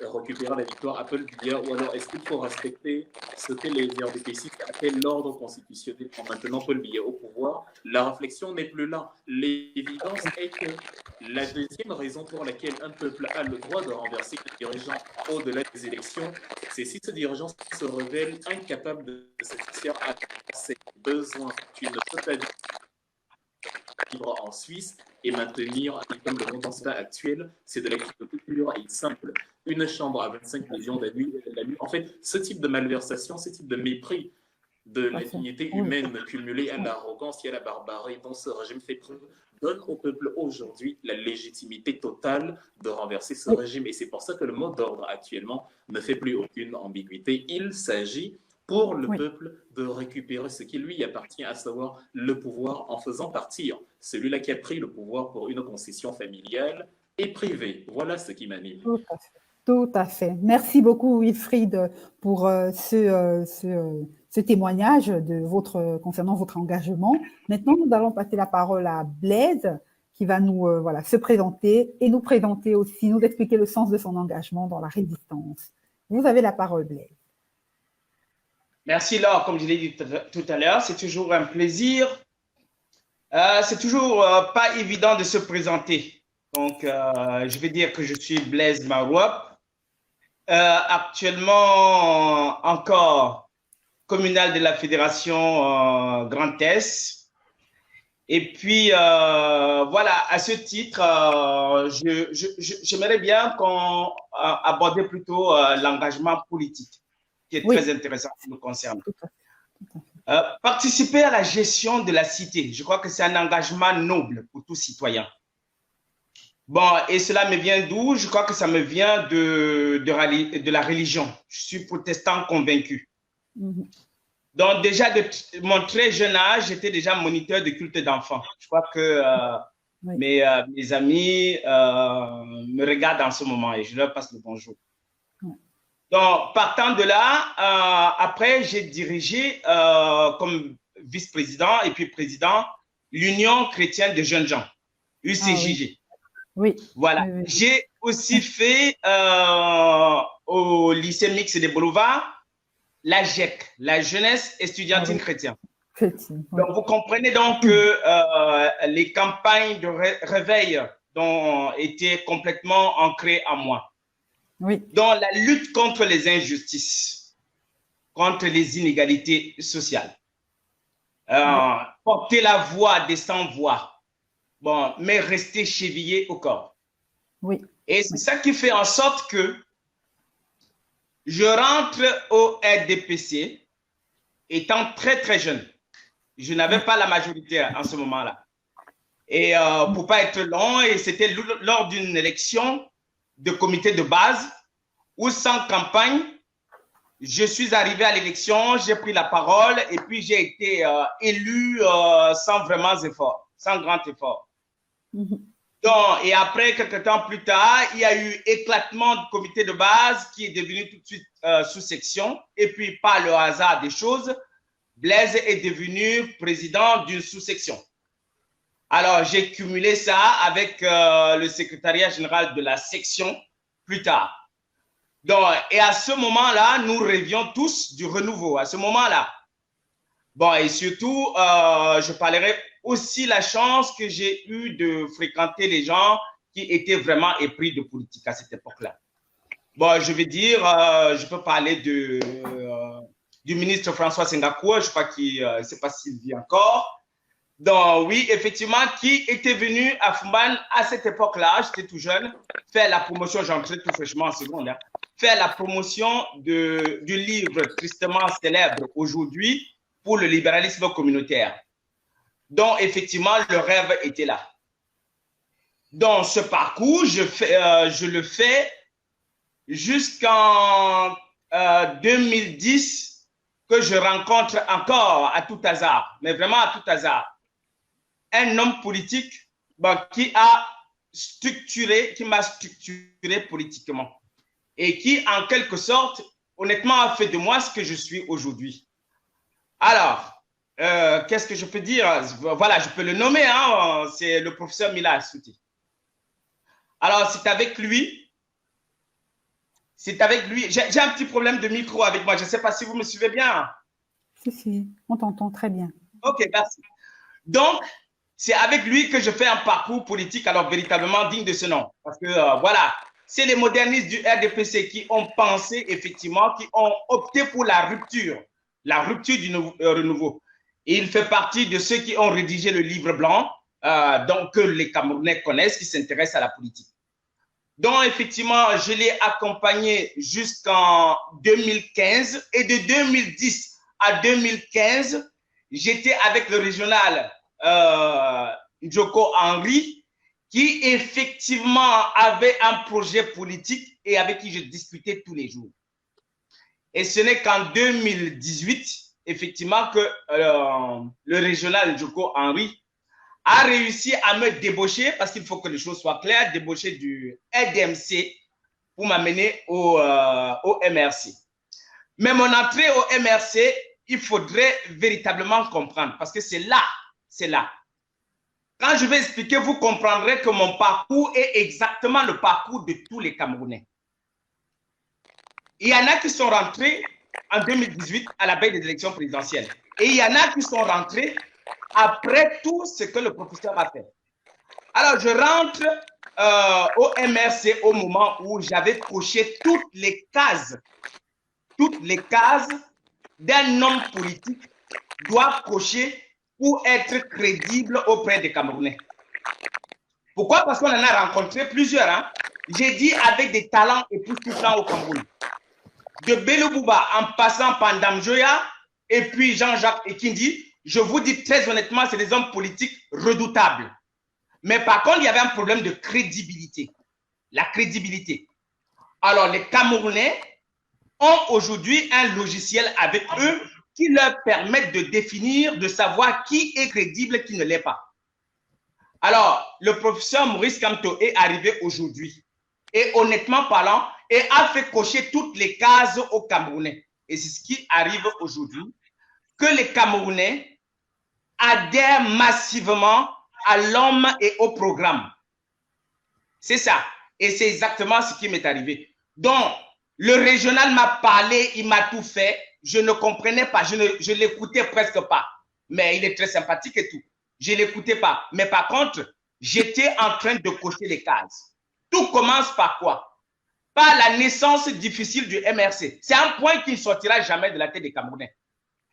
récupérer la victoire à Paul Biya, ou alors est-ce qu'il faut respecter ce que les RDPCistes appellent l'ordre constitutionnel en maintenant Paul Biya au pouvoir? La réflexion n'est plus là. L'évidence est que la deuxième raison pour laquelle un peuple a le droit de renverser un dirigeant au-delà des élections, c'est si ce dirigeant se révèle incapable de satisfaire à ses besoins. Tu ne peux pas vivre en Suisse et maintenir comme le contentieux actuel, c'est de l'agriculture et simple. Une chambre à 25 millions d'années. En fait, ce type de malversation, ce type de mépris de la dignité humaine cumulée à l'arrogance et à la barbarie dont ce régime fait preuve, donne au peuple aujourd'hui la légitimité totale de renverser ce régime. Et c'est pour ça que le mot d'ordre actuellement ne fait plus aucune ambiguïté. Il s'agit pour le peuple de récupérer ce qui lui appartient, à savoir le pouvoir en faisant partir celui-là qui a pris le pouvoir pour une concession familiale et privée. Voilà ce qui m'anime. Tout à fait. Merci beaucoup, Wilfried, pour ce témoignage concernant votre engagement. Maintenant, nous allons passer la parole à Blaise, qui va nous se présenter et nous présenter aussi, nous expliquer le sens de son engagement dans la résistance. Vous avez la parole, Blaise. Merci, Laure. Comme je l'ai dit tout à l'heure, c'est toujours un plaisir. C'est toujours pas évident de se présenter. Donc, je vais dire que je suis Blaise Marouap, actuellement encore communal de la Fédération Grand Est. Et puis, voilà, à ce titre, j'aimerais bien qu'on aborde plutôt l'engagement politique, qui est très intéressant qui nous concerne. Participer à la gestion de la cité, je crois que c'est un engagement noble pour tout citoyen. Bon, et cela me vient d'où? Je crois que ça me vient de la religion. Je suis protestant convaincu. Donc déjà, de mon très jeune âge, j'étais déjà moniteur de culte d'enfants. Je crois que mes amis me regardent en ce moment et je leur passe le bonjour. Donc, partant de là, après, j'ai dirigé comme vice-président et puis président l'Union chrétienne de jeunes gens, UCJG. Oui. Voilà. J'ai aussi fait au lycée mixte des Boulevards la GEC, la jeunesse estudiantine chrétienne. Donc, vous comprenez donc que les campagnes de réveil ont été complètement ancrées en moi. Dans la lutte contre les injustices, contre les inégalités sociales, porter la voix des sans-voix, bon, mais rester chevillé au corps. Et c'est ça qui fait en sorte que je rentre au RDPC étant très, très jeune. Je n'avais pas la majorité en ce moment-là. Et pour pas être long, et c'était lors d'une élection de comité de base où sans campagne, je suis arrivé à l'élection, j'ai pris la parole et puis j'ai été élu sans vraiment effort, sans grand effort. Donc, et après, quelques temps plus tard, il y a eu éclatement du comité de base qui est devenu tout de suite sous-section. Et puis, par le hasard des choses, Blaise est devenu président d'une sous-section. Alors, j'ai cumulé ça avec le secrétariat général de la section plus tard. Donc, et à ce moment-là, nous rêvions tous du renouveau, à ce moment-là. Bon, et surtout, je parlerai aussi la chance que j'ai eue de fréquenter les gens qui étaient vraiment épris de politique à cette époque-là. Bon, je vais dire, je peux parler du ministre François Sengakoua, je crois qu'il ne sait pas s'il vit encore. Donc, oui, effectivement, qui était venu à Fumban à cette époque-là, j'étais tout jeune, faire la promotion, j'entrais tout fraîchement en seconde, hein, faire la promotion du livre tristement célèbre aujourd'hui pour le libéralisme communautaire. Donc, effectivement, le rêve était là. Dans ce parcours, je le fais jusqu'en 2010 que je rencontre encore à tout hasard, mais vraiment à tout hasard, un homme politique qui m'a structuré politiquement et qui, en quelque sorte, honnêtement, a fait de moi ce que je suis aujourd'hui. Alors, qu'est-ce que je peux dire? Voilà, je peux le nommer, hein, c'est le professeur Mila Assouti. Alors, c'est avec lui, j'ai un petit problème de micro avec moi, je ne sais pas si vous me suivez bien. Si, on t'entend très bien. Ok, merci. Donc, c'est avec lui que je fais un parcours politique, alors véritablement digne de ce nom. Parce que, voilà, c'est les modernistes du RDPC qui ont pensé, effectivement, qui ont opté pour la rupture du renouveau. Et il fait partie de ceux qui ont rédigé le livre blanc, donc que les Camerounais connaissent, qui s'intéressent à la politique. Donc, effectivement, je l'ai accompagné jusqu'en 2015. Et de 2010 à 2015, j'étais avec le régional Njoko Henry, qui effectivement avait un projet politique et avec qui je discutais tous les jours. Et ce n'est qu'en 2018, effectivement, que le régional Njoko Henry a réussi à me débaucher, parce qu'il faut que les choses soient claires, débaucher du RDMC pour m'amener au MRC. Mais mon entrée au MRC, il faudrait véritablement comprendre, parce que c'est là. Quand je vais expliquer, vous comprendrez que mon parcours est exactement le parcours de tous les Camerounais. Il y en a qui sont rentrés en 2018 à la veille des élections présidentielles. Et il y en a qui sont rentrés après tout ce que le professeur a fait. Alors, je rentre au MRC au moment où j'avais coché toutes les cases d'un homme politique doit cocher pour être crédible auprès des Camerounais. Pourquoi? Parce qu'on en a rencontré plusieurs. Hein? J'ai dit avec des talents époustouflants au Cameroun. De Bello Bouba en passant par Ndam Joya et puis Jean-Jacques Ekindi, je vous dis très honnêtement, c'est des hommes politiques redoutables. Mais par contre, il y avait un problème de crédibilité. La crédibilité. Alors, les Camerounais ont aujourd'hui un logiciel avec eux qui leur permettent de définir, de savoir qui est crédible, qui ne l'est pas. Alors, le professeur Maurice Kamto est arrivé aujourd'hui et honnêtement parlant, et a fait cocher toutes les cases aux Camerounais. Et c'est ce qui arrive aujourd'hui, que les Camerounais adhèrent massivement à l'homme et au programme. C'est ça. Et c'est exactement ce qui m'est arrivé. Donc, le régional m'a parlé, il m'a tout fait. Je ne comprenais pas, je l'écoutais presque pas. Mais il est très sympathique et tout. Je ne l'écoutais pas. Mais par contre, j'étais en train de cocher les cases. Tout commence par quoi? Par la naissance difficile du MRC. C'est un point qui ne sortira jamais de la tête des Camerounais.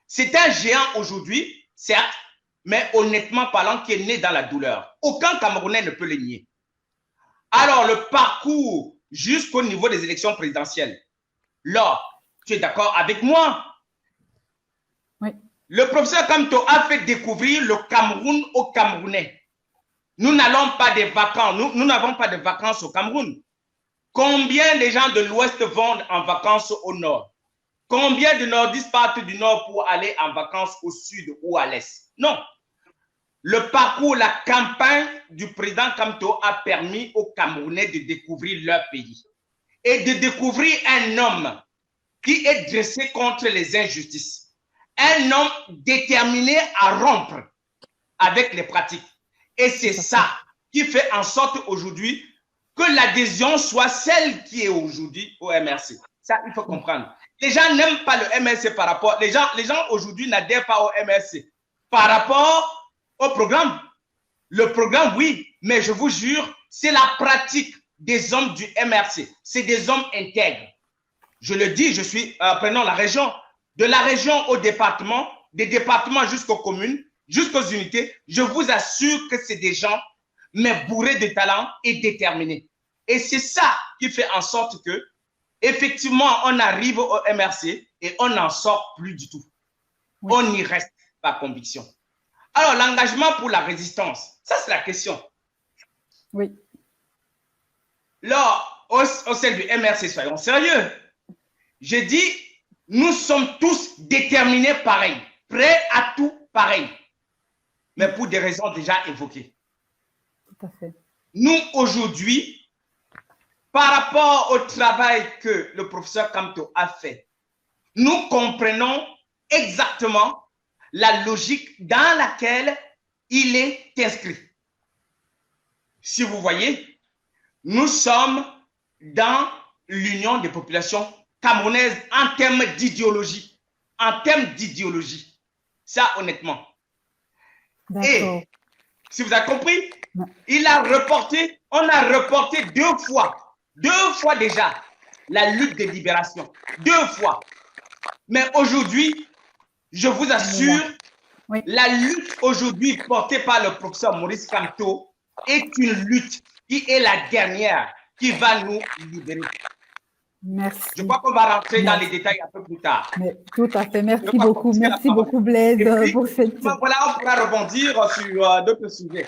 C'est un géant aujourd'hui, certes, mais honnêtement parlant, qui est né dans la douleur. Aucun Camerounais ne peut le nier. Alors, le parcours jusqu'au niveau des élections présidentielles. Là, tu es d'accord avec moi? Oui. Le professeur Kamto a fait découvrir le Cameroun aux Camerounais. Nous n'allons pas des vacances, nous n'avons pas de vacances au Cameroun. Combien de gens de l'Ouest vont en vacances au Nord? Combien de nordistes partent du Nord pour aller en vacances au Sud ou à l'Est? Non. Le parcours, la campagne du président Kamto a permis aux Camerounais de découvrir leur pays et de découvrir un homme qui est dressé contre les injustices. Un homme déterminé à rompre avec les pratiques. Et c'est ça qui fait en sorte aujourd'hui que l'adhésion soit celle qui est aujourd'hui au MRC. Ça, il faut comprendre. Les gens n'aiment pas le MRC par rapport... Les gens aujourd'hui n'adhèrent pas au MRC par rapport au programme. Le programme, oui, mais je vous jure, c'est la pratique des hommes du MRC. C'est des hommes intègres. Je le dis, je suis, prenons la région, de la région au département, des départements jusqu'aux communes, jusqu'aux unités, je vous assure que c'est des gens, mais bourrés de talent et déterminés. Et c'est ça qui fait en sorte que, effectivement, on arrive au MRC et on n'en sort plus du tout. Oui. On y reste par conviction. Alors, l'engagement pour la résistance, ça c'est la question. Oui. Là, au sein du MRC, soyons sérieux. Je dis, nous sommes tous déterminés pareil, prêts à tout pareil, mais pour des raisons déjà évoquées. Tout à fait. Nous, aujourd'hui, par rapport au travail que le professeur Kamto a fait, nous comprenons exactement la logique dans laquelle il est inscrit. Si vous voyez, nous sommes dans l'union des populations camerounaises en termes d'idéologie. En termes d'idéologie. Ça, honnêtement. Et, si vous avez compris, il a reporté, on a reporté deux fois déjà, la lutte de libération. 2 fois. Mais aujourd'hui, je vous assure, oui. La lutte aujourd'hui portée par le professeur Maurice Kamto est une lutte qui est la dernière qui va nous libérer. Merci. Je crois qu'on va rentrer dans les détails un peu plus tard. Mais, tout à fait. Merci beaucoup. Merci beaucoup, Blaise, puis, pour cette... Voilà, on pourra rebondir sur d'autres sujets.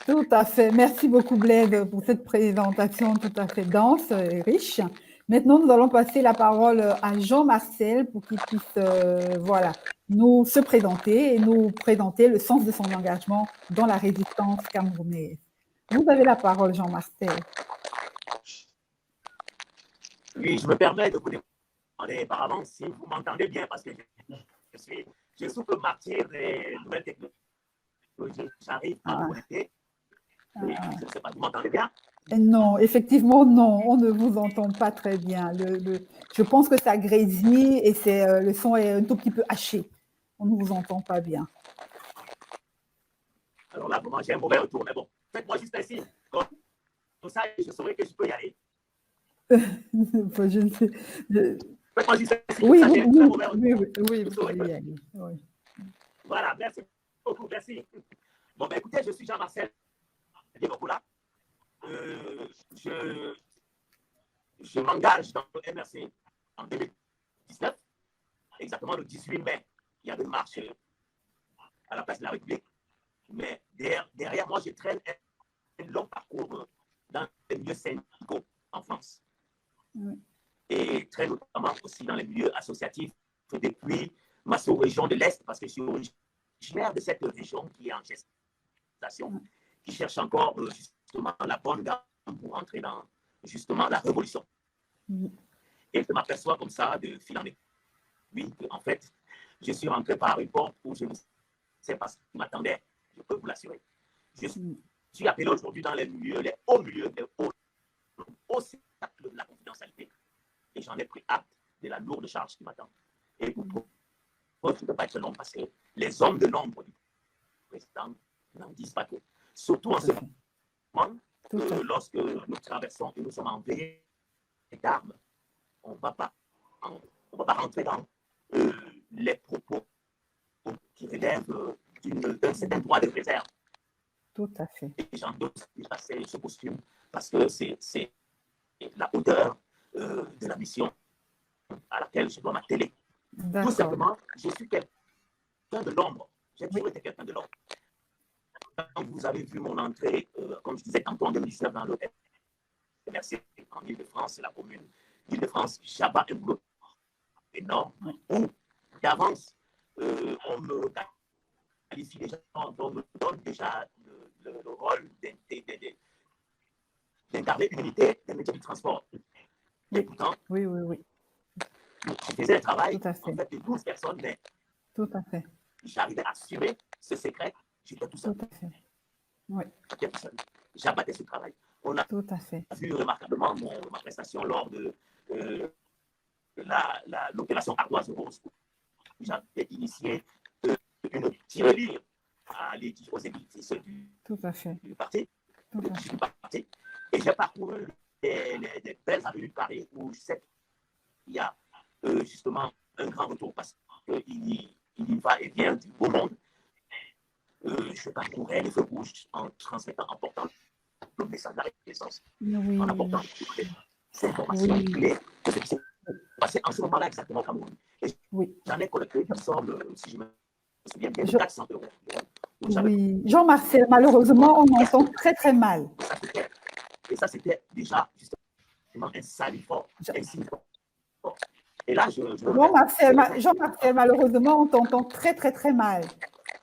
Tout à fait. Merci beaucoup, Blaise, pour cette présentation tout à fait dense et riche. Maintenant, nous allons passer la parole à Jean-Marcel pour qu'il puisse voilà, nous se présenter et nous présenter le sens de son engagement dans la résistance camerounaise. Vous avez la parole, Jean-Marcel. Oui, je me permets de vous demander par avance si vous m'entendez bien, parce que je souffre le martyr des nouvelles technologies. J'arrive à me connecter. Oui, je ne sais pas, vous m'entendez bien? Non, effectivement, non, on ne vous entend pas très bien. Je pense que ça grésille et le son est un tout petit peu haché. On ne vous entend pas bien. Alors là, vraiment, j'ai un mauvais retour, mais bon, faites-moi juste un signe. Comme ça, je saurai que je peux y aller. Je ne sais. Faites-moi juste un signe. Oui, Ça, oui, vous pouvez y aller. Oui. Voilà, merci beaucoup, merci. Bon, ben écoutez, je suis Jean-Marcel Diegokoula. Je m'engage dans le MRC en 2019, exactement le 18 mai. Il y avait une marche à la place de la République. Mais derrière moi, je traîne un long parcours dans les milieux syndicaux en France. Et très notamment aussi dans les milieux associatifs depuis ma sous-région de l'Est, parce que je suis originaire de cette région qui est en gestation, qui cherche encore justement la bonne gamme pour entrer dans justement la révolution. Et je m'aperçois comme ça de fil en aiguille en fait, je suis rentré par une porte où je ne sais pas ce qui m'attendait, je peux vous l'assurer. Je suis appelé aujourd'hui dans les milieux, les hauts milieux, les hauts cercles de la confidentialité. Et j'en ai pris acte de la lourde charge qui m'attend. Et pour je ne peux pas être long parce que les hommes de l'ombre du président n'en disent pas tout. Surtout en ce moment, lorsque nous traversons et nous sommes en veille d'armes, on ne va pas rentrer dans les propos qui relèvent d'un certain droit de réserve. Tout à fait. Et j'en doute passer ce costume parce que c'est la hauteur de la mission à laquelle je dois m'atteler. Tout simplement, je suis quelqu'un de l'ombre. J'ai toujours été quelqu'un de l'ombre. Quand vous avez vu mon entrée, comme je disais tantôt en 2019 dans le MRC en Île-de-France, la commune d'Île-de-France, j'abats un boulot énorme où d'avance, on me qualifie déjà, on me donne déjà le rôle d'incarner une unité des métiers du transport. Et pourtant, oui. je faisais un travail en fait, de 12 personnes, mais tout à fait. J'arrivais à assumer ce secret, j'étais tout seul. Tout à fait. Oui. J'étais tout seul. J'abattais ce travail. On a tout à fait. vu remarquablement ma prestation lors de l'opération Ardoise Rose. J'avais initié une tirelire aux édifices du parti. Et j'ai parcouru des belles avenues de Paris où je sais qu'il y a justement un grand retour parce qu'il y va et vient du beau monde. Je parcourais les feux rouges en transmettant, en portant le message de la Renaissance, en apportant ces informations clés de ce qui s'est passé en ce moment-là exactement au Cameroun. Et j'en ai collecté, il me semble, si je me souviens bien, de 400 euros. Oui, Jean-Marcel, malheureusement, on entend très très mal. Et ça, c'était déjà justement un salut fort, un signe fort. Et là, Jean-Marcel, malheureusement, on t'entend très très très mal.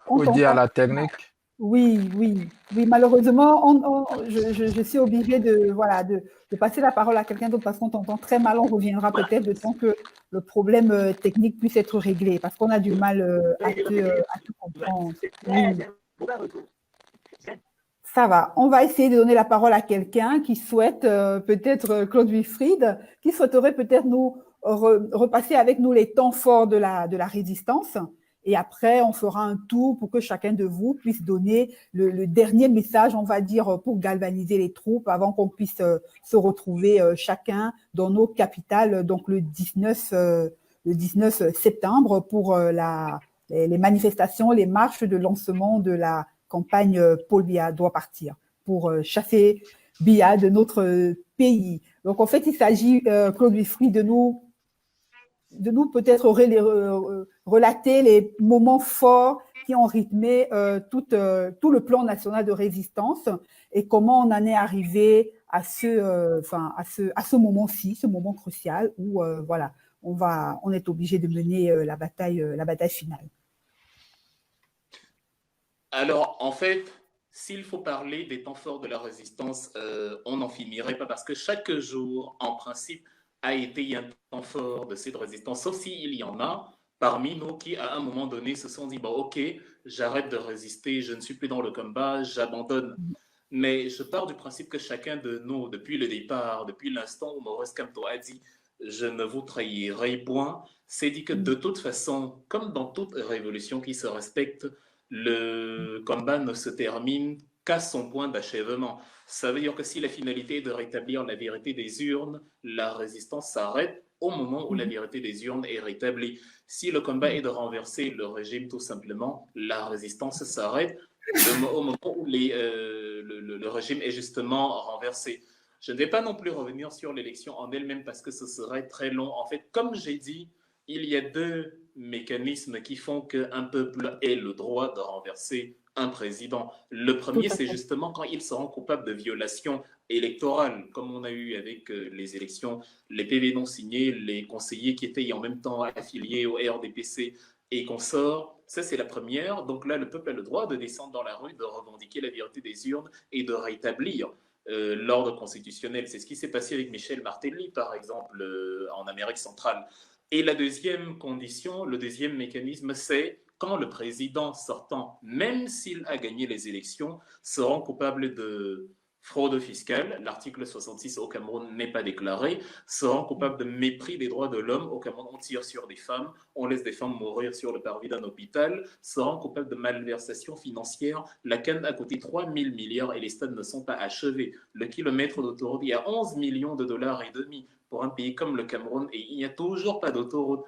On dit à la technique. Oui, malheureusement, je suis obligée de passer la parole à quelqu'un d'autre parce qu'on t'entend très mal. On reviendra peut-être de temps que le problème technique puisse être réglé parce qu'on a du mal à te comprendre. Oui. Ça va. On va essayer de donner la parole à quelqu'un qui souhaite, peut-être Claude Wilfried, qui souhaiterait peut-être nous repasser avec nous les temps forts de la résistance. Et après, on fera un tour pour que chacun de vous puisse donner le dernier message, on va dire, pour galvaniser les troupes avant qu'on puisse se retrouver chacun dans nos capitales, donc le 19 septembre pour les manifestations, les marches de lancement de la campagne Paul Biya doit partir pour chasser Biya de notre pays. Donc, en fait, il s'agit, Claude Wilfried, de nous peut-être relater les moments forts qui ont rythmé tout le plan national de résistance et comment on en est arrivé à ce moment-ci, ce moment crucial où on est obligé de mener la bataille finale. Alors, en fait, s'il faut parler des temps forts de la résistance, on n'en finirait pas parce que chaque jour, en principe, a été un temps fort de cette résistance, sauf s'il y en a parmi nous qui, à un moment donné, se sont dit, bon, ok, j'arrête de résister, je ne suis plus dans le combat, j'abandonne. Mais je pars du principe que chacun de nous, depuis le départ, depuis l'instant où Maurice Kamto a dit « je ne vous trahirai point », s'est dit que de toute façon, comme dans toute révolution qui se respecte, le combat ne se termine qu'à son point d'achèvement. Ça veut dire que si la finalité est de rétablir la vérité des urnes, la résistance s'arrête au moment où la vérité des urnes est rétablie. Si le combat est de renverser le régime tout simplement, la résistance s'arrête au moment où le régime est justement renversé. Je ne vais pas non plus revenir sur l'élection en elle-même parce que ce serait très long. En fait, comme j'ai dit, il y a deux mécanismes qui font qu'un peuple ait le droit de renverser un président. Le premier, c'est justement quand ils seront coupables de violations électorales, comme on a eu avec les élections, les PV non signés, les conseillers qui étaient en même temps affiliés au RDPC et consorts. Ça, c'est la première. Donc là, le peuple a le droit de descendre dans la rue, de revendiquer la vérité des urnes et de rétablir l'ordre constitutionnel. C'est ce qui s'est passé avec Michel Martelly, par exemple, en Amérique centrale. Et la deuxième condition, le deuxième mécanisme, c'est quand le président sortant, même s'il a gagné les élections, sera coupable de fraude fiscale, l'article 66 au Cameroun n'est pas déclaré, seront coupables de mépris des droits de l'homme. Au Cameroun, on tire sur des femmes, on laisse des femmes mourir sur le parvis d'un hôpital, seront coupables de malversation financière. La canne a coûté 3 000 milliards et les stades ne sont pas achevés. Le kilomètre d'autoroute, il y a 11 millions de dollars et demi pour un pays comme le Cameroun et il n'y a toujours pas d'autoroute.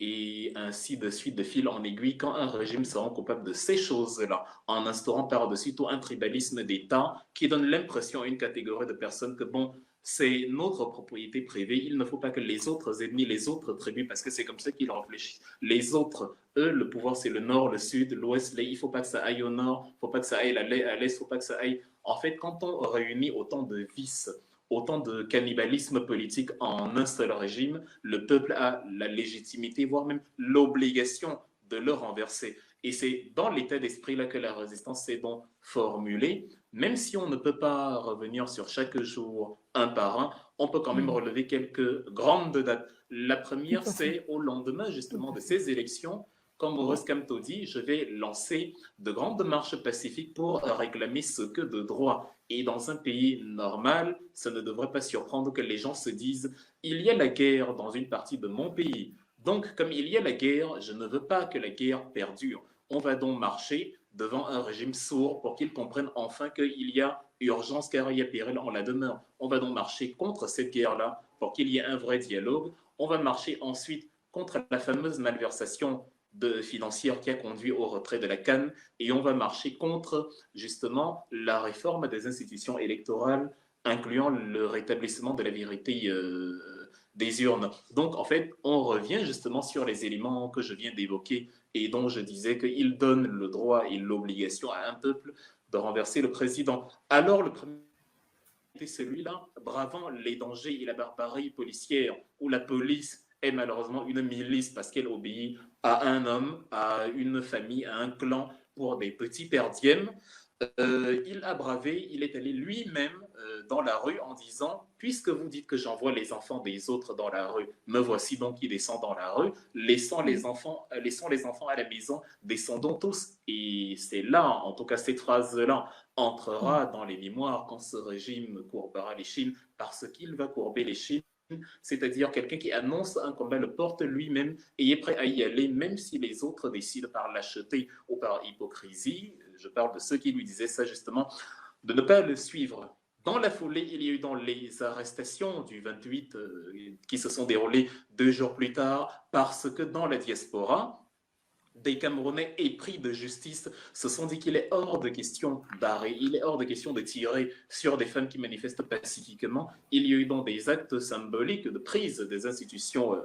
Et ainsi de suite, de fil en aiguille, quand un régime se rend coupable de ces choses-là, en instaurant par-dessus tout un tribalisme d'État qui donne l'impression à une catégorie de personnes que, bon, c'est notre propriété privée, il ne faut pas que les autres ennemis, les autres tribus, parce que c'est comme ça qu'ils réfléchissent, les autres, eux, le pouvoir, c'est le nord, le sud, l'ouest, il ne faut pas que ça aille au nord, il ne faut pas que ça aille à l'est, il ne faut pas que ça aille... En fait, quand on réunit autant de vices, autant de cannibalisme politique en un seul régime, le peuple a la légitimité, voire même l'obligation de le renverser. Et c'est dans l'état d'esprit-là que la résistance s'est donc formulée. Même si on ne peut pas revenir sur chaque jour un par un, on peut quand même relever quelques grandes dates. La première, c'est au lendemain justement de ces élections, comme Maurice Kamto dit, je vais lancer de grandes marches pacifiques pour réclamer ce que de droit. Et dans un pays normal, ça ne devrait pas surprendre que les gens se disent « il y a la guerre dans une partie de mon pays. Donc, comme il y a la guerre, je ne veux pas que la guerre perdure. On va donc marcher devant un régime sourd pour qu'ils comprennent enfin qu'il y a urgence car il y a péril en la demeure. On va donc marcher contre cette guerre-là pour qu'il y ait un vrai dialogue. On va marcher ensuite contre la fameuse malversation financière qui a conduit au retrait de la CAN et on va marcher contre justement la réforme des institutions électorales incluant le rétablissement de la vérité des urnes. Donc en fait, on revient justement sur les éléments que je viens d'évoquer et dont je disais qu'ils donnent le droit et l'obligation à un peuple de renverser le président. Alors le premier était celui-là, bravant les dangers et la barbarie policière où la police est malheureusement une milice parce qu'elle obéit à un homme, à une famille, à un clan pour des petits perdièmes. Il a bravé, il est allé lui-même dans la rue en disant « Puisque vous dites que j'envoie les enfants des autres dans la rue, me voici donc qui descend dans la rue, laissons les enfants à la maison, descendons tous. » Et c'est là, en tout cas cette phrase-là, entrera dans les mémoires quand ce régime courbera les chines parce qu'il va courber les chines. C'est-à-dire quelqu'un qui annonce un combat, le porte lui-même et est prêt à y aller, même si les autres décident par lâcheté ou par hypocrisie. Je parle de ceux qui lui disaient ça justement, de ne pas le suivre. Dans la foulée, il y a eu dans les arrestations du 28 qui se sont déroulées 2 jours plus tard, parce que dans la diaspora, des Camerounais épris de justice se sont dit qu'il est hors de question d'arrêt, il est hors de question de tirer sur des femmes qui manifestent pacifiquement. Il y a eu donc des actes symboliques de prise des institutions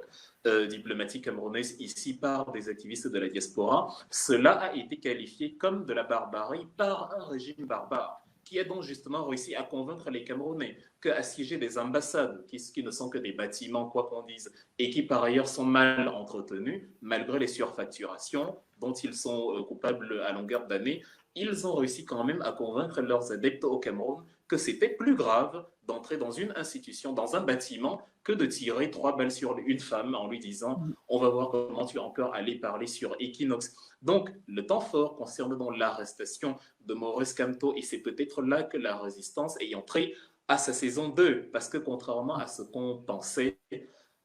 diplomatiques camerounaises ici par des activistes de la diaspora. Cela a été qualifié comme de la barbarie par un régime barbare qui a donc justement réussi à convaincre les Camerounais qu'assiéger des ambassades, qui ne sont que des bâtiments, quoi qu'on dise, et qui par ailleurs sont mal entretenus, malgré les surfacturations dont ils sont coupables à longueur d'année, ils ont réussi quand même à convaincre leurs adeptes au Cameroun que c'était plus grave d'entrer dans une institution, dans un bâtiment, que de tirer 3 balles sur une femme en lui disant « on va voir comment tu vas encore aller parler sur Equinox ». Donc, le temps fort concerne donc l'arrestation de Maurice Kamto, et c'est peut-être là que la résistance est entrée à sa saison 2, parce que contrairement à ce qu'on pensait,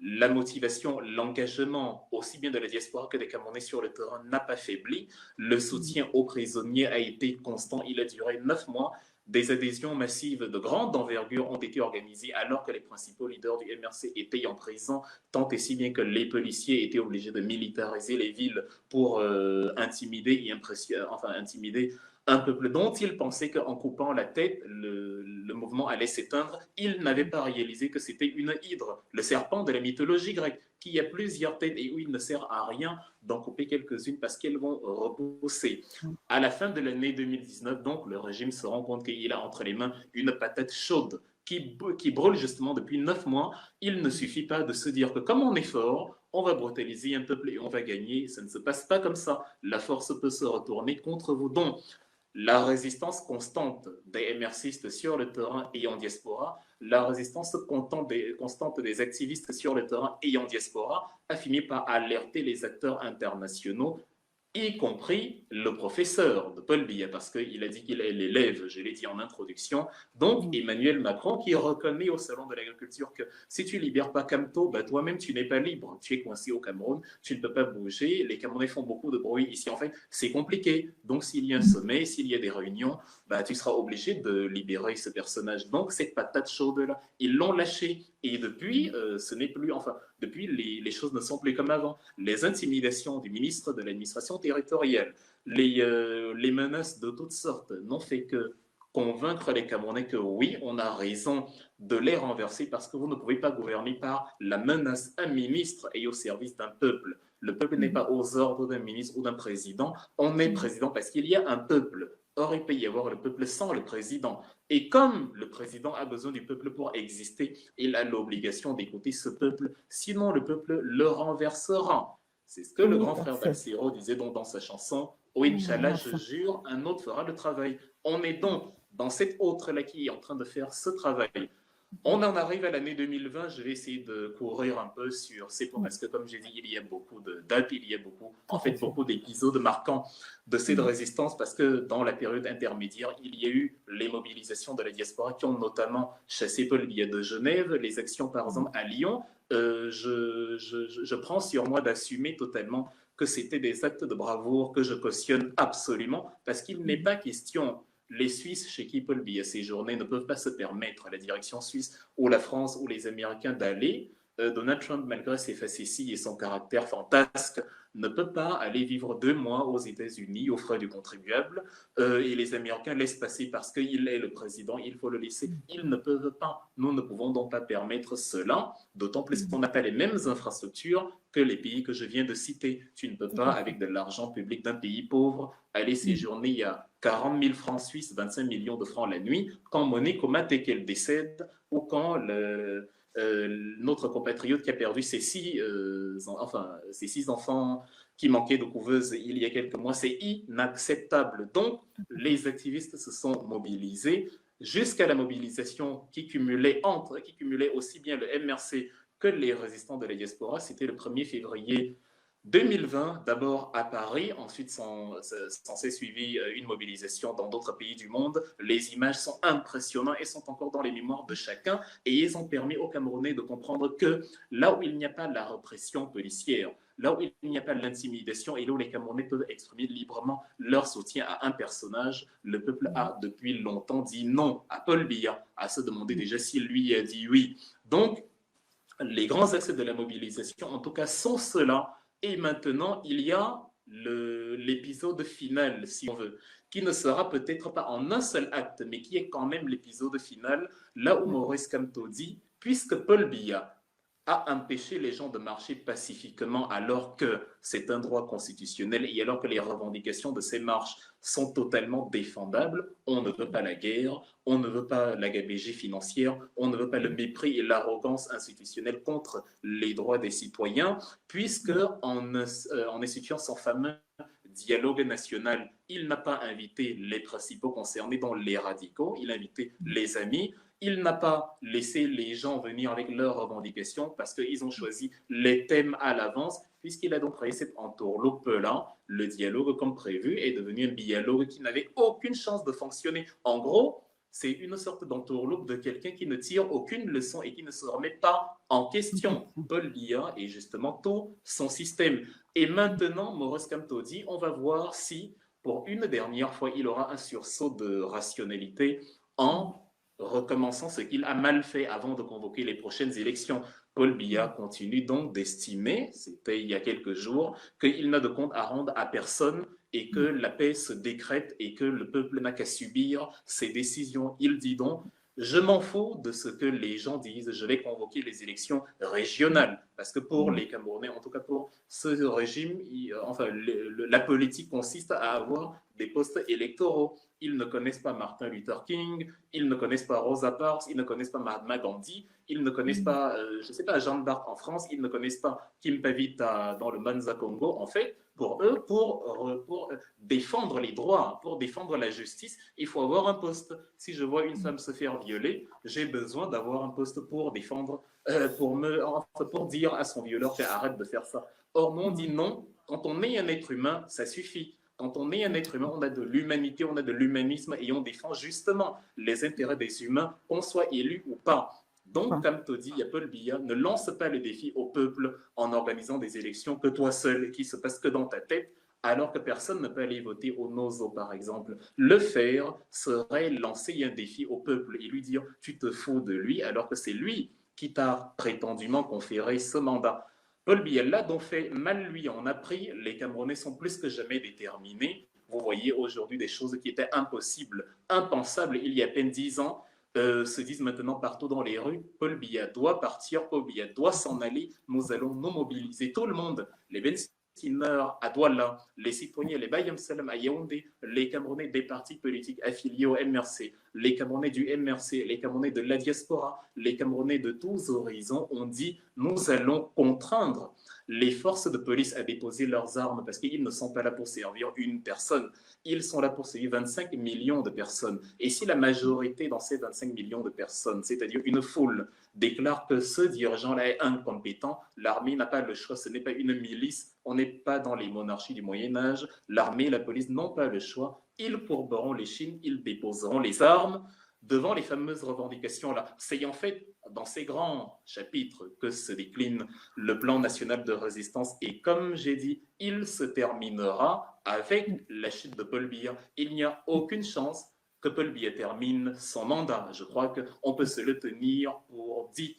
la motivation, l'engagement, aussi bien de la diaspora que des Camerounais sur le terrain, n'a pas faibli. Le soutien aux prisonniers a été constant. Il a duré 9 mois. Des adhésions massives de grande envergure ont été organisées alors que les principaux leaders du MRC étaient en prison, tant et si bien que les policiers étaient obligés de militariser les villes pour intimider intimider un peuple dont ils pensaient qu'en coupant la tête, le mouvement allait s'éteindre. Ils n'avaient pas réalisé que c'était une hydre, le serpent de la mythologie grecque, qui a plusieurs têtes et où il ne sert à rien d'en couper quelques-unes parce qu'elles vont repousser. À la fin de l'année 2019, donc, le régime se rend compte qu'il a entre les mains une patate chaude qui brûle justement depuis 9 mois. Il ne suffit pas de se dire que comme on est fort, on va brutaliser un peuple et on va gagner. Ça ne se passe pas comme ça. La force peut se retourner contre vous. Donc, la résistance constante des MRCistes sur le terrain et en diaspora, la résistance constante des activistes sur le terrain et en diaspora a fini par alerter les acteurs internationaux, y compris le professeur de Paul Biya, parce qu'il a dit qu'il est l'élève, je l'ai dit en introduction. Donc, Emmanuel Macron qui reconnaît au Salon de l'Agriculture que si tu ne libères pas Kamto, bah, toi-même, tu n'es pas libre. Tu es coincé au Cameroun, tu ne peux pas bouger. Les Camerounais font beaucoup de bruit ici. En fait, c'est compliqué. Donc, s'il y a un sommet, s'il y a des réunions, bah, tu seras obligé de libérer ce personnage. Donc, cette patate chaude-là, ils l'ont lâché. Et depuis, ce n'est plus... Enfin, depuis, les choses ne sont plus comme avant. Les intimidations du ministre de l'administration territoriale, les menaces de toutes sortes n'ont fait que convaincre les Camerounais que oui, on a raison de les renverser parce que vous ne pouvez pas gouverner par la menace. Un ministre est au service d'un peuple. Le peuple n'est pas aux ordres d'un ministre ou d'un président. On est président parce qu'il y a un peuple. Or, il peut y avoir le peuple sans le président. Et comme le président a besoin du peuple pour exister, il a l'obligation d'écouter ce peuple, sinon le peuple le renversera. C'est ce que le grand frère Balsiro disait donc dans sa chanson « Oh, Inch'Allah, je jure, un autre fera le travail ». On est donc dans cet autre-là qui est en train de faire ce travail. On en arrive à l'année 2020, je vais essayer de courir un peu sur ces points, parce que comme j'ai dit, il y a beaucoup de dates, il y a beaucoup d'épisodes marquants de cette résistance, parce que dans la période intermédiaire, il y a eu les mobilisations de la diaspora qui ont notamment chassé Paul Biya de Genève, les actions par exemple à Lyon. Je prends sur moi d'assumer totalement que c'était des actes de bravoure que je cautionne absolument, parce qu'il n'est pas question... Les Suisses chez qui Paul Biya séjournait ne peuvent pas se permettre, la direction suisse ou la France ou les Américains, d'aller. Donald Trump, malgré ses facéties et son caractère fantasque, ne peut pas aller vivre 2 mois aux États-Unis aux frais du contribuable. Et les Américains laissent passer parce qu'il est le président, il faut le laisser. Ils ne peuvent pas. Nous ne pouvons donc pas permettre cela, d'autant plus qu'on n'a pas les mêmes infrastructures que les pays que je viens de citer. Tu ne peux pas, avec de l'argent public d'un pays pauvre, aller séjourner à 40 000 francs suisses, 25 millions de francs la nuit, quand Monique Omate qu'elle décède, ou quand notre compatriote qui a perdu ses 6 enfants qui manquaient de couveuse il y a quelques mois. C'est inacceptable. Donc, les activistes se sont mobilisés jusqu'à la mobilisation qui cumulait aussi bien le MRC que les résistants de la diaspora. C'était le 1er février 2020, d'abord à Paris, ensuite s'est suivi une mobilisation dans d'autres pays du monde. Les images sont impressionnantes et sont encore dans les mémoires de chacun, et ils ont permis aux Camerounais de comprendre que là où il n'y a pas la répression policière, là où il n'y a pas l'intimidation et là où les Camerounais peuvent exprimer librement leur soutien à un personnage, le peuple a depuis longtemps dit non à Paul Biya, à se demander déjà s'il lui a dit oui. Donc, les grands axes de la mobilisation, en tout cas, sont ceux-là. Et maintenant, il y a l'épisode final, si on veut, qui ne sera peut-être pas en un seul acte, mais qui est quand même l'épisode final, là où Maurice Kamto dit, puisque Paul Biya a empêché les gens de marcher pacifiquement alors que c'est un droit constitutionnel et alors que les revendications de ces marches sont totalement défendables, on ne veut pas la guerre, on ne veut pas la gabegie financière, on ne veut pas le mépris et l'arrogance institutionnelle contre les droits des citoyens, puisque en instituant son fameux dialogue national, il n'a pas invité les principaux concernés, dont les radicaux, il a invité les amis. Il n'a pas laissé les gens venir avec leurs revendications parce qu'ils ont choisi les thèmes à l'avance, puisqu'il a donc créé cette entourloupe-là. Le dialogue, comme prévu, est devenu un dialogue qui n'avait aucune chance de fonctionner. En gros, c'est une sorte d'entourloupe de quelqu'un qui ne tire aucune leçon et qui ne se remet pas en question. Paul Biya et justement tout son système. Et maintenant, Maurice Kamto dit, on va voir si, pour une dernière fois, il aura un sursaut de rationalité en recommençant ce qu'il a mal fait avant de convoquer les prochaines élections. Paul Biya continue donc d'estimer, c'était il y a quelques jours, qu'il n'a de compte à rendre à personne et que la paix se décrète et que le peuple n'a qu'à subir ses décisions. Il dit donc, je m'en fous de ce que les gens disent, je vais convoquer les élections régionales. Parce que pour les Camerounais, en tout cas pour ce régime, la politique consiste à avoir des postes électoraux. Ils ne connaissent pas Martin Luther King, ils ne connaissent pas Rosa Parks, ils ne connaissent pas Mahatma Gandhi, ils ne connaissent pas, je ne sais pas, Jeanne d'Arc en France, ils ne connaissent pas Kim Pavita dans le Manza Congo. En fait, pour eux, pour défendre les droits, pour défendre la justice, il faut avoir un poste. Si je vois une femme se faire violer, j'ai besoin d'avoir un poste pour défendre, pour dire à son violeur arrête de faire ça. Or, nous, on dit non, quand on est un être humain, ça suffit. Quand on est un être humain, on a de l'humanité, on a de l'humanisme et on défend justement les intérêts des humains, qu'on soit élu ou pas. Donc, comme te dit Paul Biya, ne lance pas le défi au peuple en organisant des élections que toi seul, qui se passe que dans ta tête, alors que personne ne peut aller voter au Nozo, par exemple. Le faire serait lancer un défi au peuple et lui dire « tu te fous de lui », alors que c'est lui qui t'a prétendument conféré ce mandat. Paul Biya l'a donc fait mal lui en a pris. Les Camerounais sont plus que jamais déterminés. Vous voyez aujourd'hui des choses qui étaient impossibles, impensables il y a à peine 10 ans, se disent maintenant partout dans les rues. Paul Biya doit partir, Paul Biya doit s'en aller. Nous allons nous mobiliser, tout le monde, les Bensineurs à Douala, les citoyens, les Bayam Salam à Yaoundé, les Camerounais des partis politiques affiliés au MRC, les Camerounais du MRC, les Camerounais de la diaspora, les Camerounais de tous horizons ont dit nous allons contraindre les forces de police à déposer leurs armes parce qu'ils ne sont pas là pour servir une personne. Ils sont là pour servir 25 millions de personnes. Et si la majorité dans ces 25 millions de personnes, c'est-à-dire une foule, déclare que ce dirigeant-là est incompétent, l'armée n'a pas le choix, ce n'est pas une milice, on n'est pas dans les monarchies du Moyen-Âge, l'armée et la police n'ont pas le choix, ils courberont les chines, ils déposeront les armes devant les fameuses revendications-là. C'est en fait dans ces grands chapitres que se décline le plan national de résistance et comme j'ai dit, il se terminera avec la chute de Paul Biya. Il n'y a aucune chance que Paul Biya termine son mandat. Je crois qu'on peut se le tenir pour dit.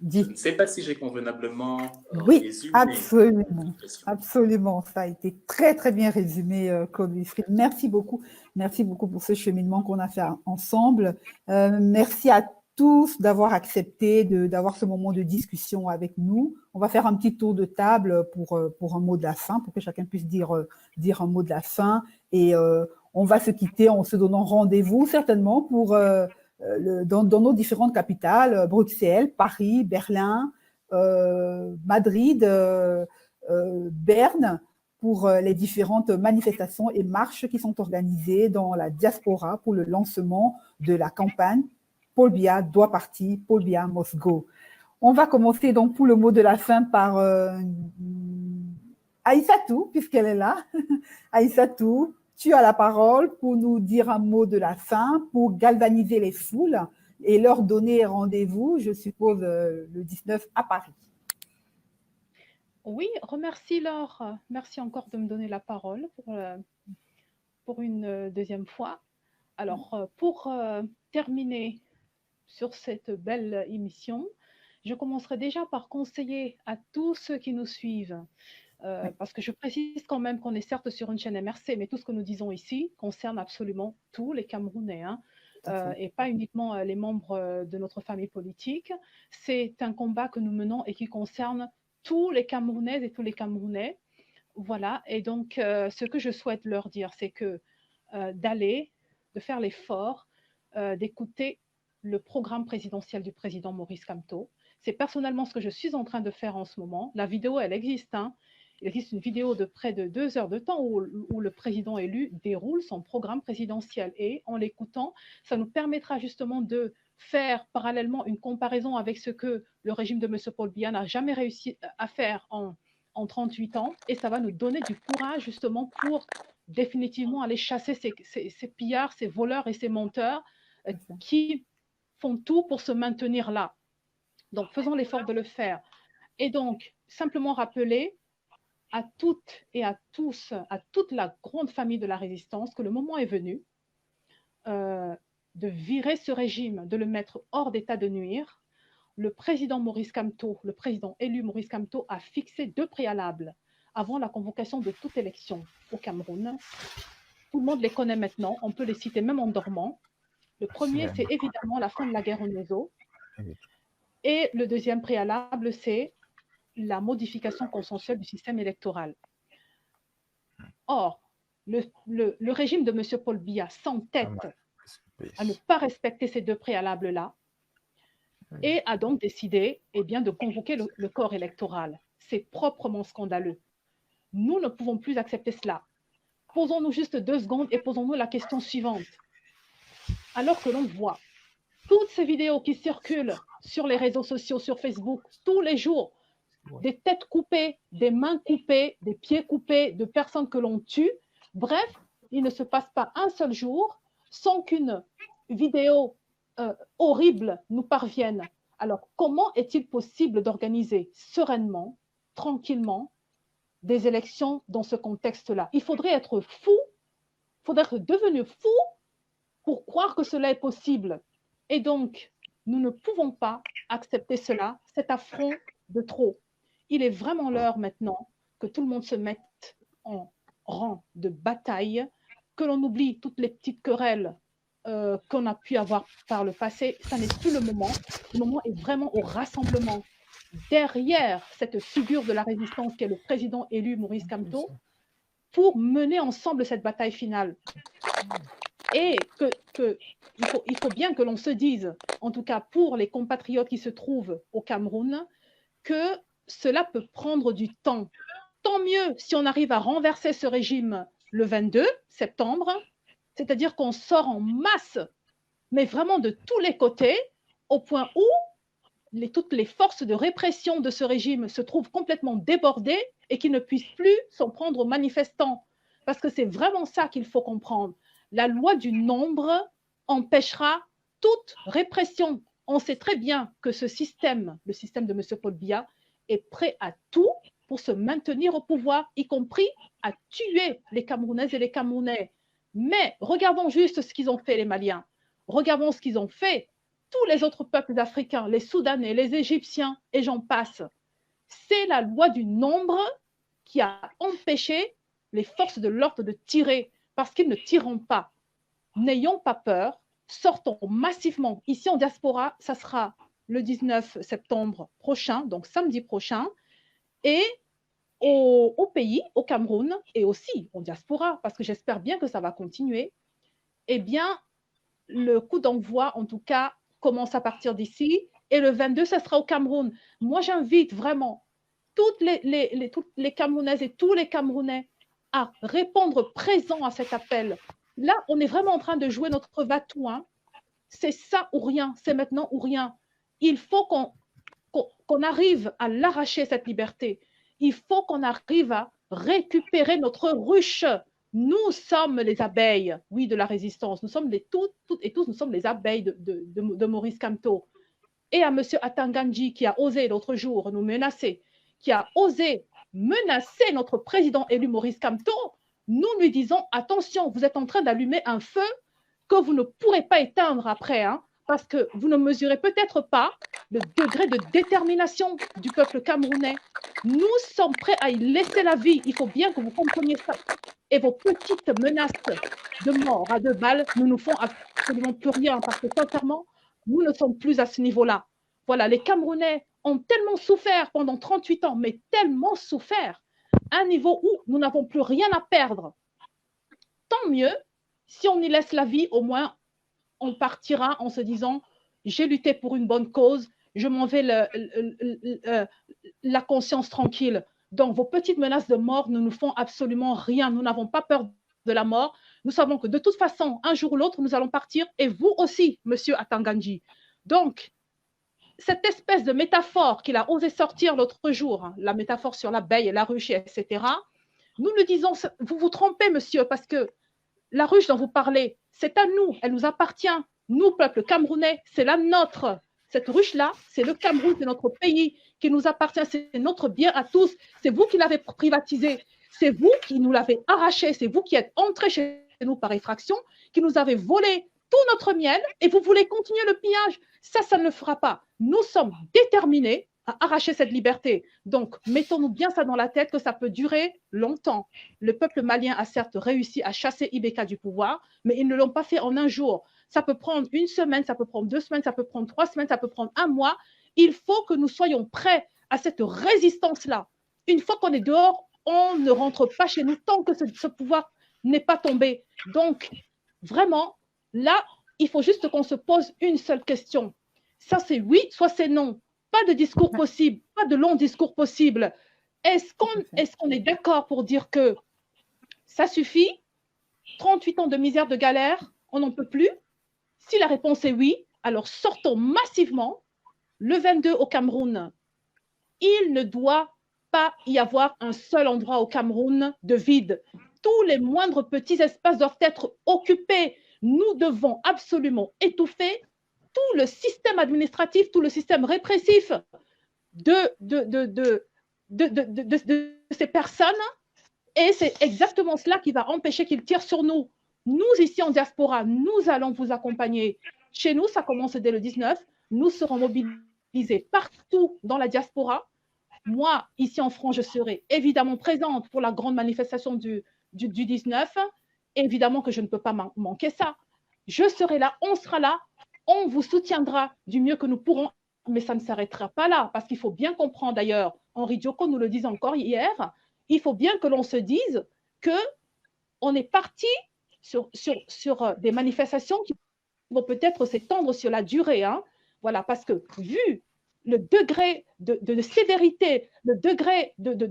Je ne sais pas si j'ai convenablement résumé. Absolument. Absolument. Ça a été très, très bien résumé, Claude Wilfried. Merci beaucoup. Merci beaucoup pour ce cheminement qu'on a fait ensemble. Merci à tous d'avoir accepté d'avoir ce moment de discussion avec nous. On va faire un petit tour de table pour un mot de la fin, pour que chacun puisse dire un mot de la fin. Et on va se quitter en se donnant rendez-vous certainement pour dans nos différentes capitales, Bruxelles, Paris, Berlin, Madrid, Berne, pour les différentes manifestations et marches qui sont organisées dans la diaspora pour le lancement de la campagne Paul Biya doit partir, Paul Biya must go. On va commencer donc pour le mot de la fin par Aïssatou, puisqu'elle est là. Aïssatou, tu as la parole pour nous dire un mot de la fin, pour galvaniser les foules et leur donner rendez-vous, je suppose, le 19 à Paris. Oui, remercie Laure. Merci encore de me donner la parole pour une deuxième fois. Alors, pour terminer sur cette belle émission, je commencerai déjà par conseiller à tous ceux qui nous suivent, parce que je précise quand même qu'on est certes sur une chaîne MRC, mais tout ce que nous disons ici concerne absolument tous les Camerounais, et pas uniquement les membres de notre famille politique. C'est un combat que nous menons et qui concerne tous les Camerounaises et tous les Camerounais. Voilà, et donc ce que je souhaite leur dire, c'est que de faire l'effort d'écouter le programme présidentiel du président Maurice Kamto. C'est personnellement ce que je suis en train de faire en ce moment. La vidéo, elle existe, Il existe une vidéo de près de 2 heures de temps où le président élu déroule son programme présidentiel. Et en l'écoutant, ça nous permettra justement de faire parallèlement une comparaison avec ce que le régime de M. Paul Biya n'a jamais réussi à faire en 38 ans. Et ça va nous donner du courage justement pour définitivement aller chasser ces pillards, ces voleurs et ces menteurs qui font tout pour se maintenir là. Donc, faisons l'effort de le faire. Et donc, simplement rappeler à toutes et à tous, à toute la grande famille de la résistance, que le moment est venu de virer ce régime, de le mettre hors d'état de nuire. Le président Maurice Kamto, le président élu Maurice Kamto, a fixé 2 préalables avant la convocation de toute élection au Cameroun. Tout le monde les connaît maintenant, on peut les citer même en dormant. Le premier, c'est évidemment la fin de la guerre au Nézo. Et le deuxième préalable, c'est la modification consensuelle du système électoral. Or, le régime de M. Paul Biya s'entête à ne pas respecter ces 2 préalables-là et a donc décidé de convoquer le corps électoral. C'est proprement scandaleux. Nous ne pouvons plus accepter cela. Posons-nous juste 2 secondes et posons-nous la question suivante. Alors que l'on voit toutes ces vidéos qui circulent sur les réseaux sociaux, sur Facebook, tous les jours, des têtes coupées, des mains coupées, des pieds coupés, de personnes que l'on tue. Bref, il ne se passe pas un seul jour sans qu'une vidéo horrible nous parvienne. Alors, comment est-il possible d'organiser sereinement, tranquillement, des élections dans ce contexte-là? Il faudrait être fou, il faudrait être devenu fou pour croire que cela est possible. Et donc, nous ne pouvons pas accepter cela, cet affront de trop. Il est vraiment l'heure maintenant que tout le monde se mette en rang de bataille, que l'on oublie toutes les petites querelles qu'on a pu avoir par le passé. Ça n'est plus le moment. Le moment est vraiment au rassemblement derrière cette figure de la résistance qui est le président élu Maurice Kamto pour mener ensemble cette bataille finale. Et il faut bien que l'on se dise, en tout cas pour les compatriotes qui se trouvent au Cameroun, que cela peut prendre du temps. Tant mieux si on arrive à renverser ce régime le 22 septembre, c'est-à-dire qu'on sort en masse, mais vraiment de tous les côtés, au point où toutes les forces de répression de ce régime se trouvent complètement débordées et qu'ils ne puissent plus s'en prendre aux manifestants. Parce que c'est vraiment ça qu'il faut comprendre. La loi du nombre empêchera toute répression. On sait très bien que ce système, le système de M. Paul Biya, est prêt à tout pour se maintenir au pouvoir, y compris à tuer les Camerounaises et les Camerounais. Mais regardons juste ce qu'ils ont fait, les Maliens. Regardons ce qu'ils ont fait, tous les autres peuples africains, les Soudanais, les Égyptiens, et j'en passe. C'est la loi du nombre qui a empêché les forces de l'ordre de tirer, parce qu'ils ne tireront pas. N'ayons pas peur, sortons massivement. Ici en diaspora, ça sera le 19 septembre prochain, donc samedi prochain, et au pays, au Cameroun, et aussi en diaspora, parce que j'espère bien que ça va continuer, eh bien, le coup d'envoi, en tout cas, commence à partir d'ici, et le 22, ça sera au Cameroun. Moi, j'invite vraiment toutes les Camerounaises et tous les Camerounais à répondre présent à cet appel. Là, on est vraiment en train de jouer notre va-tout-hein. C'est ça ou rien, c'est maintenant ou rien. Il faut qu'on arrive à l'arracher, cette liberté. Il faut qu'on arrive à récupérer notre ruche. Nous sommes les abeilles, oui, de la résistance. Nous sommes toutes et tous, nous sommes les abeilles de Maurice Kamto. Et à M. Atangandji, qui a osé l'autre jour nous menacer, qui a osé menacer notre président élu Maurice Kamto, nous lui disons, attention, vous êtes en train d'allumer un feu que vous ne pourrez pas éteindre après, hein, parce que vous ne mesurez peut-être pas le degré de détermination du peuple camerounais. Nous sommes prêts à y laisser la vie. Il faut bien que vous compreniez ça. Et vos petites menaces de mort à 2 balles ne nous font absolument plus rien, parce que sincèrement, nous ne sommes plus à ce niveau-là. Voilà, les Camerounais ont tellement souffert pendant 38 ans, mais tellement souffert, à un niveau où nous n'avons plus rien à perdre. Tant mieux, si on y laisse la vie, au moins on partira en se disant « j'ai lutté pour une bonne cause, je m'en vais la conscience tranquille ». Donc, vos petites menaces de mort ne nous font absolument rien. Nous n'avons pas peur de la mort. Nous savons que de toute façon, un jour ou l'autre, nous allons partir, et vous aussi, monsieur Atanganji. Donc, cette espèce de métaphore qu'il a osé sortir l'autre jour, hein, la métaphore sur l'abeille et la ruche, etc., nous le disons, vous vous trompez, monsieur, parce que la ruche dont vous parlez, c'est à nous, elle nous appartient. Nous, peuple camerounais, c'est la nôtre. Cette ruche-là, c'est le Cameroun, c'est notre pays qui nous appartient, c'est notre bien à tous. C'est vous qui l'avez privatisé, c'est vous qui nous l'avez arraché, c'est vous qui êtes entrés chez nous par effraction, qui nous avez volé tout notre miel et vous voulez continuer le pillage. Ça ne le fera pas. Nous sommes déterminés à arracher cette liberté. Donc, mettons-nous bien ça dans la tête que ça peut durer longtemps. Le peuple malien a certes réussi à chasser Ibeka du pouvoir, mais ils ne l'ont pas fait en un jour. Ça peut prendre une semaine, ça peut prendre 2 semaines, ça peut prendre 3 semaines, ça peut prendre 1 mois. Il faut que nous soyons prêts à cette résistance-là. Une fois qu'on est dehors, on ne rentre pas chez nous tant que ce pouvoir n'est pas tombé. Donc, vraiment, là, il faut juste qu'on se pose une seule question. Ça, c'est oui, soit c'est non. Pas de discours possible, pas de long discours possible. Est-ce qu'on est d'accord pour dire que ça suffit? 38 ans de misère, de galère, on n'en peut plus? Si la réponse est oui, alors sortons massivement. Le 22 au Cameroun, il ne doit pas y avoir un seul endroit au Cameroun de vide. Tous les moindres petits espaces doivent être occupés. Nous devons absolument étouffer tout le système administratif, tout le système répressif de ces personnes. Et c'est exactement cela qui va empêcher qu'ils tirent sur nous. Nous, ici en diaspora, nous allons vous accompagner. Chez nous, ça commence dès le 19. Nous serons mobilisés partout dans la diaspora. Moi, ici en France, je serai évidemment présente pour la grande manifestation du 19. Évidemment que je ne peux pas manquer ça. Je serai là, on sera là, on vous soutiendra du mieux que nous pourrons, mais ça ne s'arrêtera pas là, parce qu'il faut bien comprendre d'ailleurs, Henri Djoko nous le disait encore hier, il faut bien que l'on se dise qu'on est parti sur des manifestations qui vont peut-être s'étendre sur la durée. Hein. Voilà, parce que vu le degré de sévérité, le degré de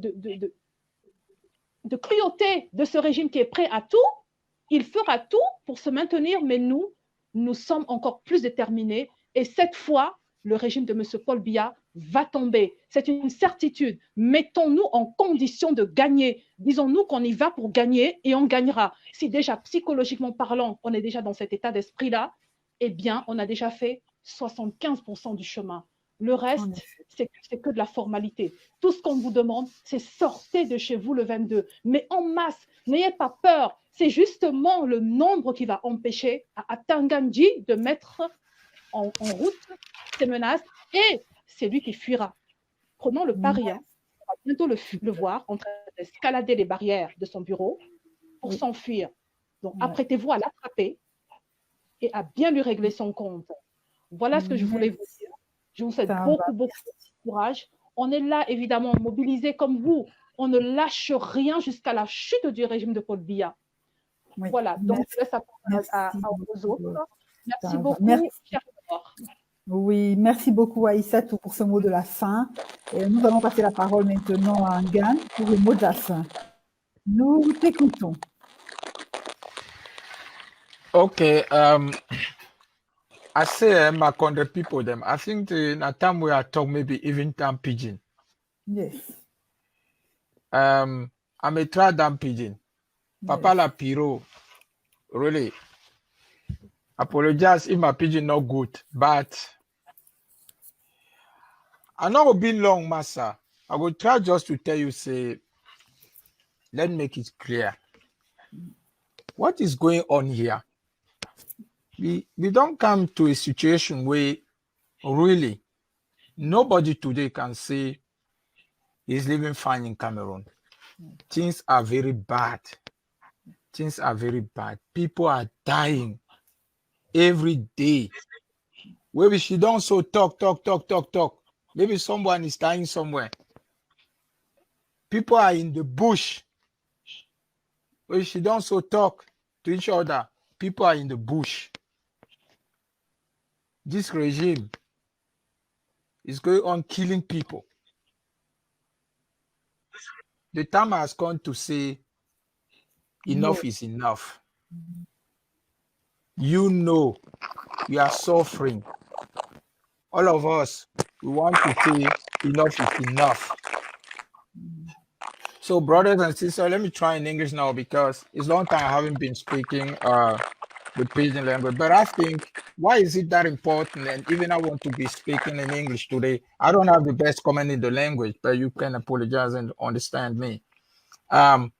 cruauté de ce régime qui est prêt à tout, il fera tout pour se maintenir, mais nous sommes encore plus déterminés. Et cette fois, le régime de M. Paul Biya va tomber. C'est une certitude. Mettons-nous en condition de gagner. Disons-nous qu'on y va pour gagner et on gagnera. Si déjà, psychologiquement parlant, on est déjà dans cet état d'esprit-là, eh bien, on a déjà fait 75% du chemin. Le reste, c'est que de la formalité. Tout ce qu'on vous demande, c'est sortez de chez vous le 22. Mais en masse, n'ayez pas peur. C'est justement le nombre qui va empêcher à Tanganji de mettre en route ces menaces et c'est lui qui fuira. Prenons le pari, hein. On va bientôt le voir en train d'escalader les barrières de son bureau pour s'enfuir. Donc, apprêtez-vous à l'attraper et à bien lui régler son compte. Voilà ce que je voulais vous dire. Je vous souhaite beaucoup de courage. On est là, évidemment, mobilisés comme vous. On ne lâche rien jusqu'à la chute du régime de Paul Biya. Oui. Voilà, donc je laisse aux autres. Merci beaucoup. Oui, merci beaucoup Aïssatou pour ce mot de la fin. Et nous allons passer la parole maintenant à Ngan pour le mot de la fin. Nous t'écoutons. Okay. I say, my country people, them. I think in a time we are talking, maybe even damn pidgin. Yes. I'm a try damn pidgin. Papa La Piro, really. Apologize if my pidgin not good, but I know it'll be long, Massa. I will try just to tell you, say, let's make it clear. What is going on here? We don't come to a situation where really nobody today can say he's living fine in Cameroon. Things are very bad. Things are very bad. People are dying every day. Maybe she don't so talk. Maybe someone is dying somewhere. People are in the bush. Maybe she don't so talk to each other. People are in the bush. This regime is going on killing people. the time has come to say enough is enough. You know, we are suffering. All of us, we want to say enough is enough. So, brothers and sisters, let me try in English now because it's a long time I haven't been speaking the pidgin language. But I think, why is it that important? And even I want to be speaking in English today. I don't have the best comment in the language, but you can apologize and understand me. Why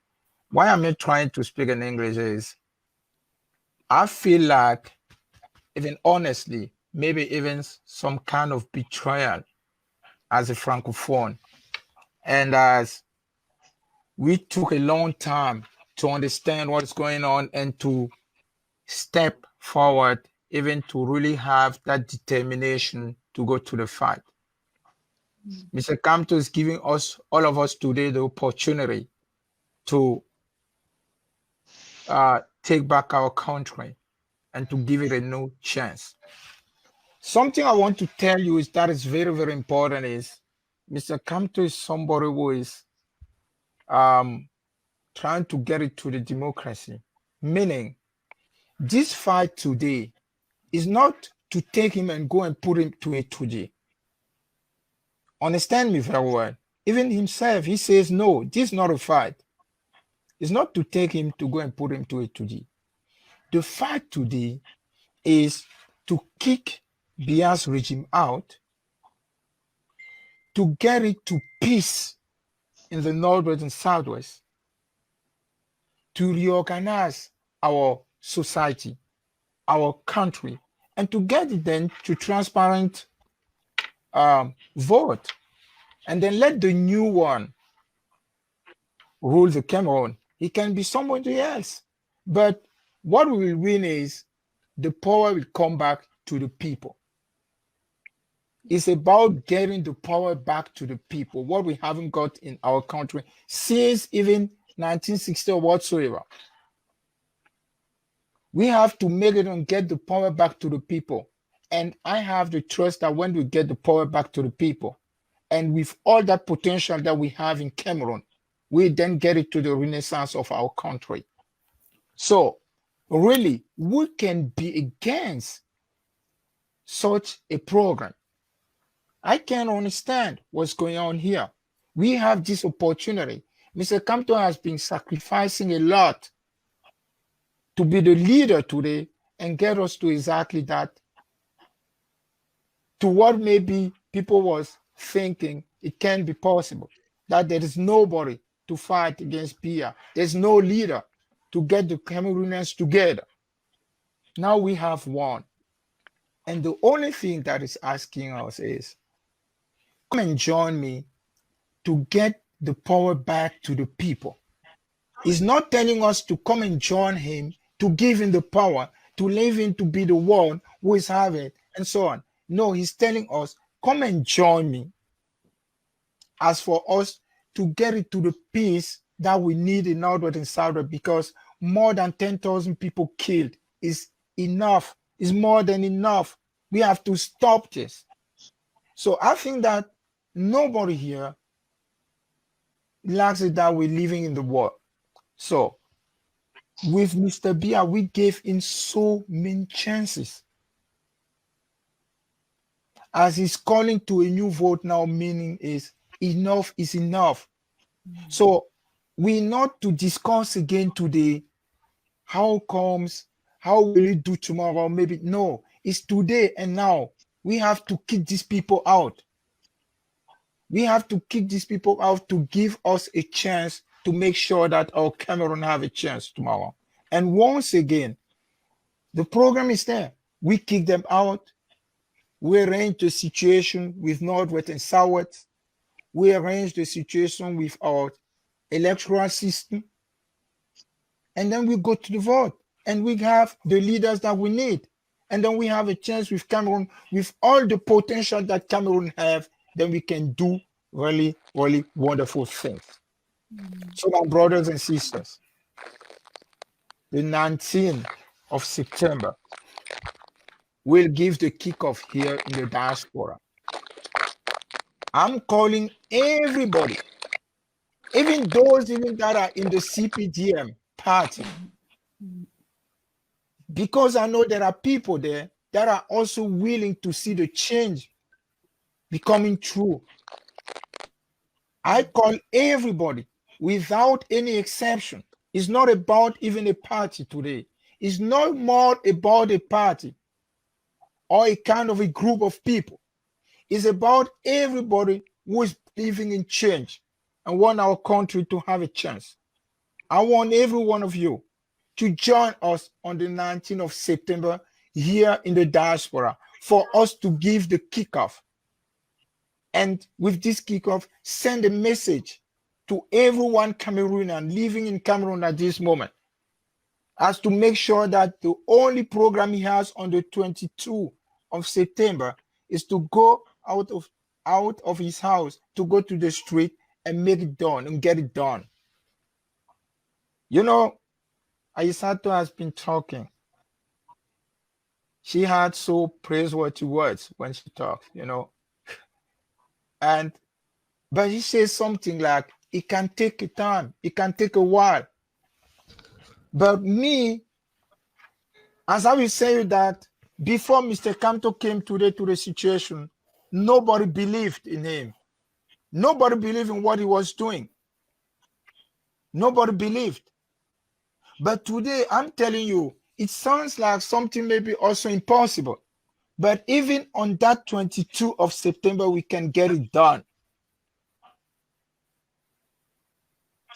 I'm not trying to speak in English is I feel like, even honestly, maybe even some kind of betrayal as a Francophone. And as we took a long time to understand what's going on and to step forward, even to really have that determination to go to the fight. Mr. Kamto is giving us, all of us today, the opportunity to take back our country and to give it a new chance. Something I want to tell you is that is very, very important is Mr. Kamto is somebody who is trying to get it to the democracy. Meaning, this fight today is not to take him and go and put him to a 2G. Understand me very well. Even himself, he says, no, this is not a fight. It's not to take him to go and put him to a 2G. The fight today is to kick Biya's regime out, to get it to peace in the Northwest and Southwest, to reorganize our society, our country, and to get it then to transparent vote, and then let the new one rule the Cameroon. He can be somebody else, but what we will win is the power will come back to the people. It's about getting the power back to the people, what we haven't got in our country since even 1960 or whatsoever. We have to make it and get the power back to the people. And I have the trust that when we get the power back to the people, and with all that potential that we have in Cameroon, we then get it to the renaissance of our country. So really, we can be against such a program. I can understand what's going on here. We have this opportunity. Mr. Kamto has been sacrificing a lot to be the leader today and get us to exactly that, to what maybe people was thinking it can be possible, that there is nobody to fight against Biya. There's no leader to get the Cameroonians together. Now we have one. And the only thing that is asking us is, come and join me to get the power back to the people. He's not telling us to come and join him, to give him the power, to leave him to be the one who is having it, and so on. No, he's telling us, come and join me. As for us to get it to the peace that we need in Northwest and Southwest, because more than 10,000 people killed is enough, is more than enough. We have to stop this. So I think that nobody here likes it that we're living in the war. So with Mr. Biya, we gave him so many chances. As he's calling to a new vote now, meaning is enough is enough. So we're not to discuss again today how comes, how will it do tomorrow, maybe. No, it's today and now. We have to kick these people out. We have to kick these people out to give us a chance to make sure that our Cameroon have a chance tomorrow. And once again, the program is there. We kick them out. We arrange the situation with Northwest and Southwest. We arrange the situation with our electoral system. And then we go to the vote. And we have the leaders that we need. And then we have a chance with Cameroon, with all the potential that Cameroon have, then we can do really, really wonderful things. So my brothers and sisters, the 19th of September, we'll give the kickoff here in the diaspora. I'm calling everybody Even those that are in the CPDM party. Because I know there are people there that are also willing to see the change becoming true. I call everybody without any exception. It's not about even a party today. It's not more about a party or a kind of a group of people. It's about everybody who is believing in change and want our country to have a chance. I want every one of you to join us on the 19th of September here in the diaspora for us to give the kickoff. And with this kickoff, send a message to everyone Cameroonian living in Cameroon at this moment, as to make sure that the only program he has on the 22nd of September is to go out of his house, to go to the street and make it done and get it done. You know, Aissatou has been talking. She had so praiseworthy words when she talks, you know. But he says something like, it can take a time, it can take a while. But me, as I will say that before Mr. Kamto came today to the situation, nobody believed in him. Nobody believed in what he was doing. Nobody believed. But today, I'm telling you, it sounds like something maybe also impossible. But even on that 22nd of September, we can get it done.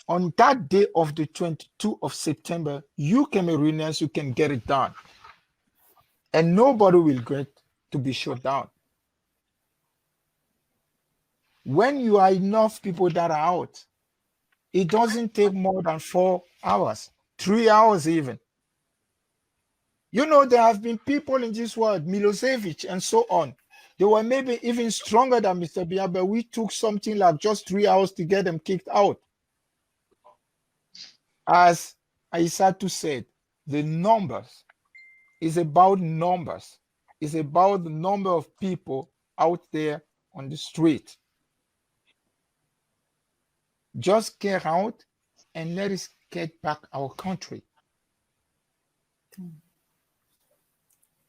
On that day of the 22nd of September, you Cameroonians, you can get it done. And nobody will get to be shut down. When you are enough people that are out, it doesn't take more than 4 hours, 3 hours even. You know, there have been people in this world, Milosevic and so on. They were maybe even stronger than Mr. Biya, but we took something like just 3 hours to get them kicked out. As Aissatou said, the numbers is about numbers. It's about the number of people out there on the street. Just get out and let us get back our country.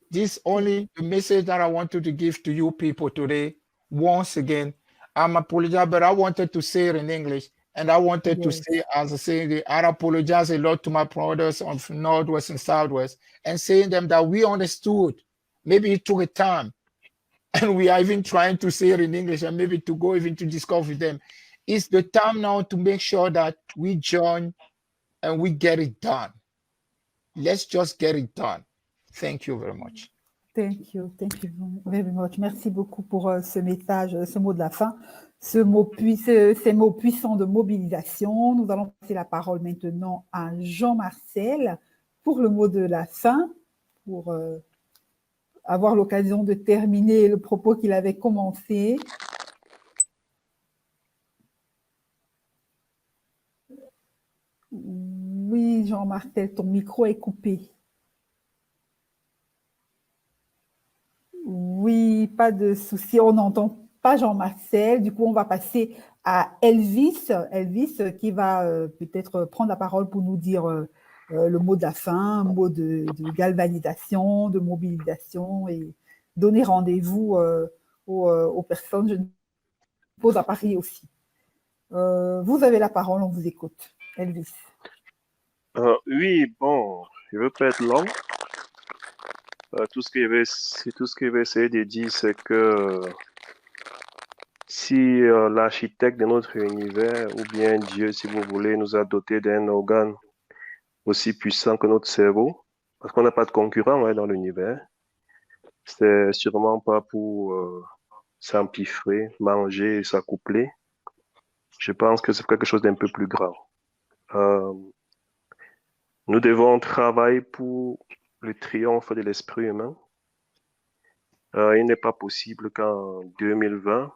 This only the message that I wanted to give to you people today. Once again, I'm apologizing, but I wanted to say it in English. And I wanted to say, as I say, I apologize a lot to my brothers on Northwest and Southwest, and saying them that we understood. Maybe it took a time. And we are even trying to say it in English and maybe to go even to discuss with them. It's the time now to make sure that we join and we get it done. Let's just get it done. Thank you very much. Thank you very much. Merci beaucoup pour ce message, ce mot de la fin, ces mots puissants de mobilisation. Nous allons passer la parole maintenant à Jean-Marcel pour le mot de la fin, pour avoir l'occasion de terminer le propos qu'il avait commencé. Oui, Jean-Marcel, ton micro est coupé. Oui, pas de souci, on n'entend pas Jean-Marcel. Du coup, on va passer à Elvis. Elvis qui va peut-être prendre la parole pour nous dire le mot de la fin, un mot de galvanisation, de mobilisation et donner rendez-vous aux personnes. Je pose à Paris aussi. Vous avez la parole, on vous écoute. Elvis. Oui, bon, je ne veux pas être long. Tout ce que je vais essayer de dire, c'est que si l'architecte de notre univers, ou bien Dieu, si vous voulez, nous a doté d'un organe aussi puissant que notre cerveau, parce qu'on n'a pas de concurrent dans l'univers, c'est sûrement pas pour s'empiffrer, manger et s'accoupler. Je pense que c'est quelque chose d'un peu plus grand. Nous devons travailler pour le triomphe de l'esprit humain. Il n'est pas possible qu'en 2020,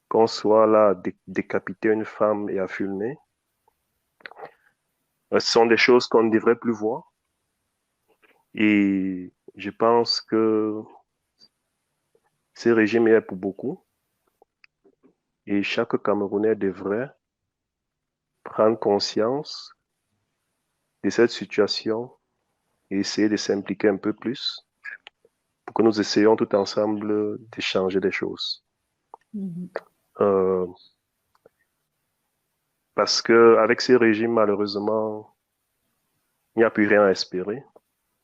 qu'on soit là à décapiter une femme et à filmer. Ce sont des choses qu'on ne devrait plus voir. Et je pense que ce régime est pour beaucoup. Et chaque Camerounais devrait prendre conscience de cette situation et essayer de s'impliquer un peu plus pour que nous essayions tout ensemble d'échanger des choses. Parce que avec ces régimes, malheureusement, il n'y a plus rien à espérer.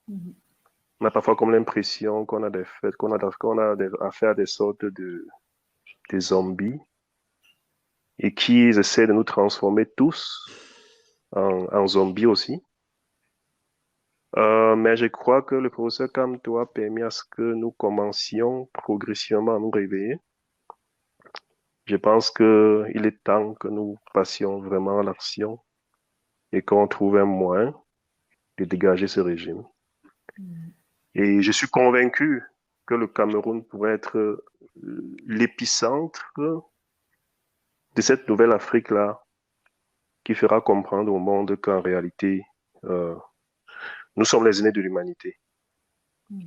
On a parfois comme l'impression qu'on a affaire à des sortes de zombies et qui essaient de nous transformer tous en zombies aussi. Mais je crois que le professeur Kamto a permis à ce que nous commencions progressivement à nous réveiller. Je pense qu'il est temps que nous passions vraiment à l'action et qu'on trouve un moyen de dégager ce régime. Et je suis convaincu que le Cameroun pourrait être l'épicentre de cette nouvelle Afrique-là qui fera comprendre au monde qu'en réalité, nous sommes les aînés de l'humanité.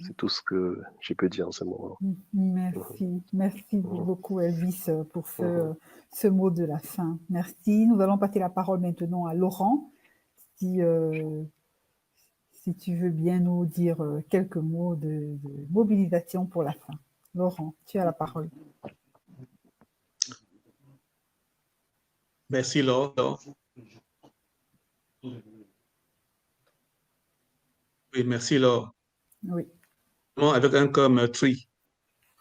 C'est tout ce que je peux dire en ce moment. Merci beaucoup Elvis pour ce mot de la fin. Merci. Nous allons passer la parole maintenant à Laurent. Si tu veux bien nous dire quelques mots de mobilisation pour la fin. Laurent, tu as la parole. Merci Laure. Oui, merci Laure. Oui. Avec un cœur meurtri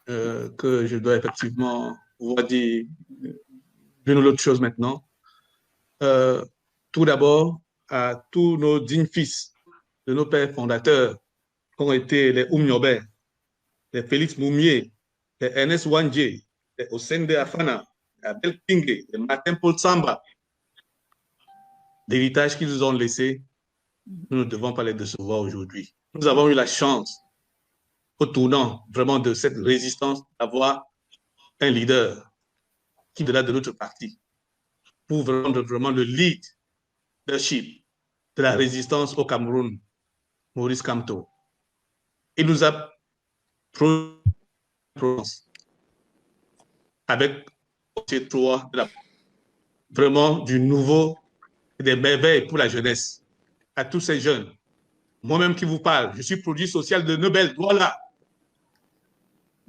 que je dois effectivement pouvoir dire l'une ou l'autre chose maintenant. Tout d'abord, à tous nos dignes fils de nos pères fondateurs, qui ont été les Oumniobé, les Félix Moumier, les Ernest Wandje, les Osende Afana, les Abel Pingé, les Martin Paul Samba, l'héritage qu'ils nous ont laissé, nous ne devons pas les décevoir aujourd'hui. Nous avons eu la chance, au tournant vraiment de cette résistance, d'avoir un leader qui est de notre parti, pour vraiment le leadership de la résistance au Cameroun, Maurice Kamto. Il nous a avec vraiment du nouveau et des merveilles pour la jeunesse. À tous ces jeunes, moi-même qui vous parle, je suis produit social de Nobel, voilà.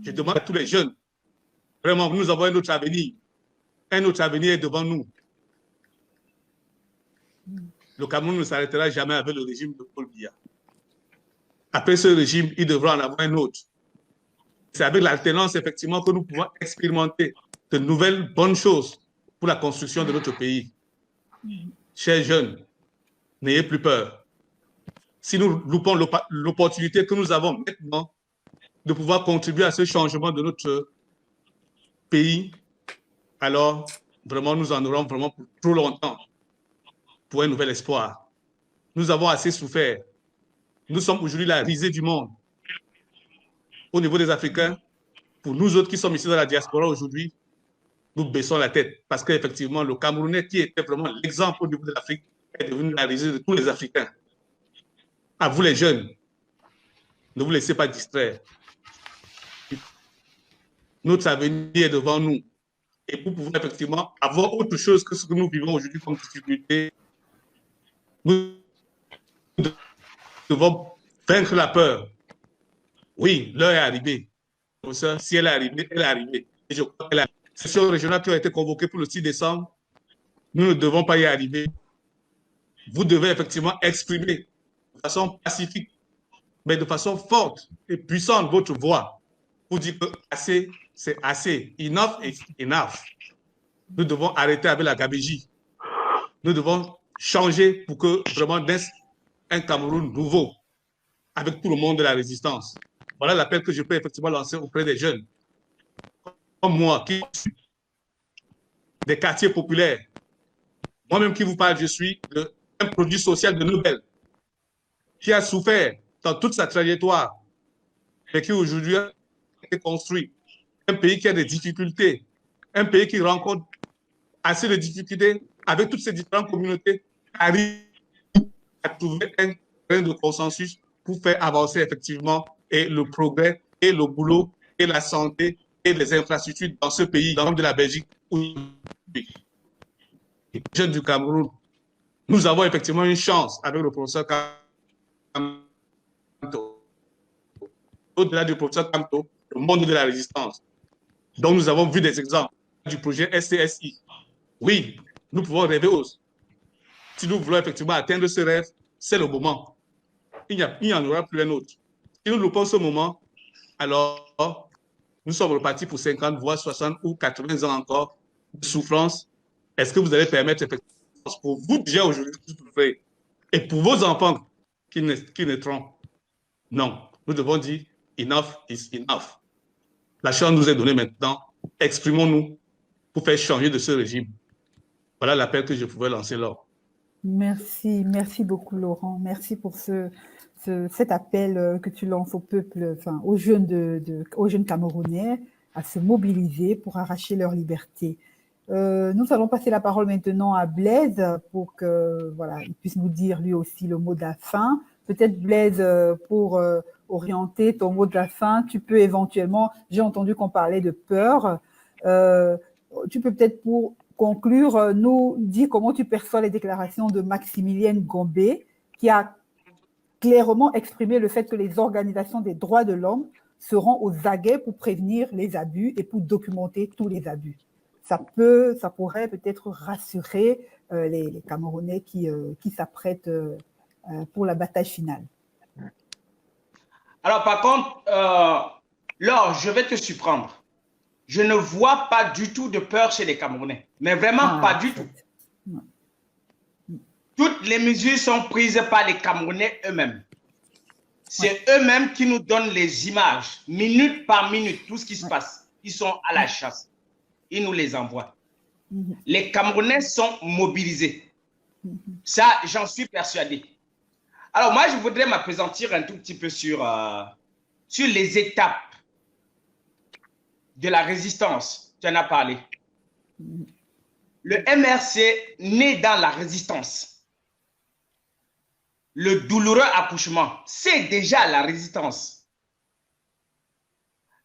Je demande à tous les jeunes, vraiment, nous avons un autre avenir. Un autre avenir est devant nous. Le Cameroun ne s'arrêtera jamais avec le régime de Paul Biya. Après ce régime, il devra en avoir un autre. C'est avec l'alternance, effectivement, que nous pouvons expérimenter de nouvelles bonnes choses pour la construction de notre pays. Chers jeunes, n'ayez plus peur. Si nous loupons l'opportunité que nous avons maintenant de pouvoir contribuer à ce changement de notre pays, alors vraiment nous en aurons vraiment pour trop longtemps pour un nouvel espoir. Nous avons assez souffert. Nous sommes aujourd'hui la risée du monde. Au niveau des Africains, pour nous autres qui sommes ici dans la diaspora aujourd'hui, nous baissons la tête parce qu'effectivement, le Camerounais qui était vraiment l'exemple au niveau de l'Afrique est devenu la risée de tous les Africains. À vous les jeunes, ne vous laissez pas distraire. Notre avenir est devant nous. Et pour pouvoir effectivement avoir autre chose que ce que nous vivons aujourd'hui comme difficulté, nous devons vaincre la peur. Oui, l'heure est arrivée. Si elle est arrivée, elle est arrivée. Et je crois que la session régionale qui a été convoquée pour le 6 décembre, nous ne devons pas y arriver. Vous devez effectivement exprimer de façon pacifique, mais de façon forte et puissante votre voix pour dire que assez, c'est assez. Enough is enough. Nous devons arrêter avec la gabégie. Nous devons changer pour que vraiment naisse un Cameroun nouveau avec tout le monde de la résistance. Voilà l'appel que je peux effectivement lancer auprès des jeunes. Comme moi, qui suis des quartiers populaires. Moi-même qui vous parle, je suis un produit social de Nobel qui a souffert dans toute sa trajectoire et qui aujourd'hui a été construit. Un pays qui a des difficultés, un pays qui rencontre assez de difficultés avec toutes ces différentes communautés, arrive à trouver un grain de consensus pour faire avancer effectivement et le progrès et le boulot et la santé et les infrastructures dans ce pays, dans le de la Belgique. jeunes du Cameroun, nous avons effectivement une chance avec le professeur Kamto. Au-delà du professeur Kamto, le monde de la résistance. Donc, nous avons vu des exemples du projet STSI. Oui, nous pouvons rêver aussi. Si nous voulons effectivement atteindre ce rêve, c'est le moment. Il n'y en aura plus un autre. Si nous loupons ce moment, alors nous sommes repartis pour 50, voire 60 ou 80 ans encore de souffrance. Est-ce que vous allez permettre effectivement pour vous déjà aujourd'hui de souffrir et pour vos enfants qui naîtront? Non, nous devons dire enough is enough. La chance nous est donnée maintenant. Exprimons-nous pour faire changer de ce régime. Voilà l'appel que je pouvais lancer là. Merci beaucoup Laurent. Merci pour cet appel que tu lances au peuple, enfin aux jeunes Camerounais à se mobiliser pour arracher leur liberté. Nous allons passer la parole maintenant à Blaise pour que voilà, il puisse nous dire lui aussi le mot de la fin. Peut-être Blaise, pour orienter ton mot de la fin, tu peux éventuellement, j'ai entendu qu'on parlait de peur, tu peux peut-être pour conclure, nous dire comment tu perçois les déclarations de Maximilienne Gombe, qui a clairement exprimé le fait que les organisations des droits de l'homme seront aux aguets pour prévenir les abus et pour documenter tous les abus. Ça pourrait peut-être rassurer les Camerounais qui s'apprêtent pour la bataille finale. Alors par contre, Laure, je vais te surprendre. Je ne vois pas du tout de peur chez les Camerounais. Mais vraiment pas du tout. Toutes les mesures sont prises par les Camerounais eux-mêmes. C'est eux-mêmes qui nous donnent les images, minute par minute, tout ce qui se passe. Ils sont à la chasse. Ils nous les envoient. Les Camerounais sont mobilisés. Ça, j'en suis persuadé. Alors moi, je voudrais m'appesantir un tout petit peu sur les étapes de la résistance. Tu en as parlé. Le MRC naît dans la résistance. Le douloureux accouchement, c'est déjà la résistance.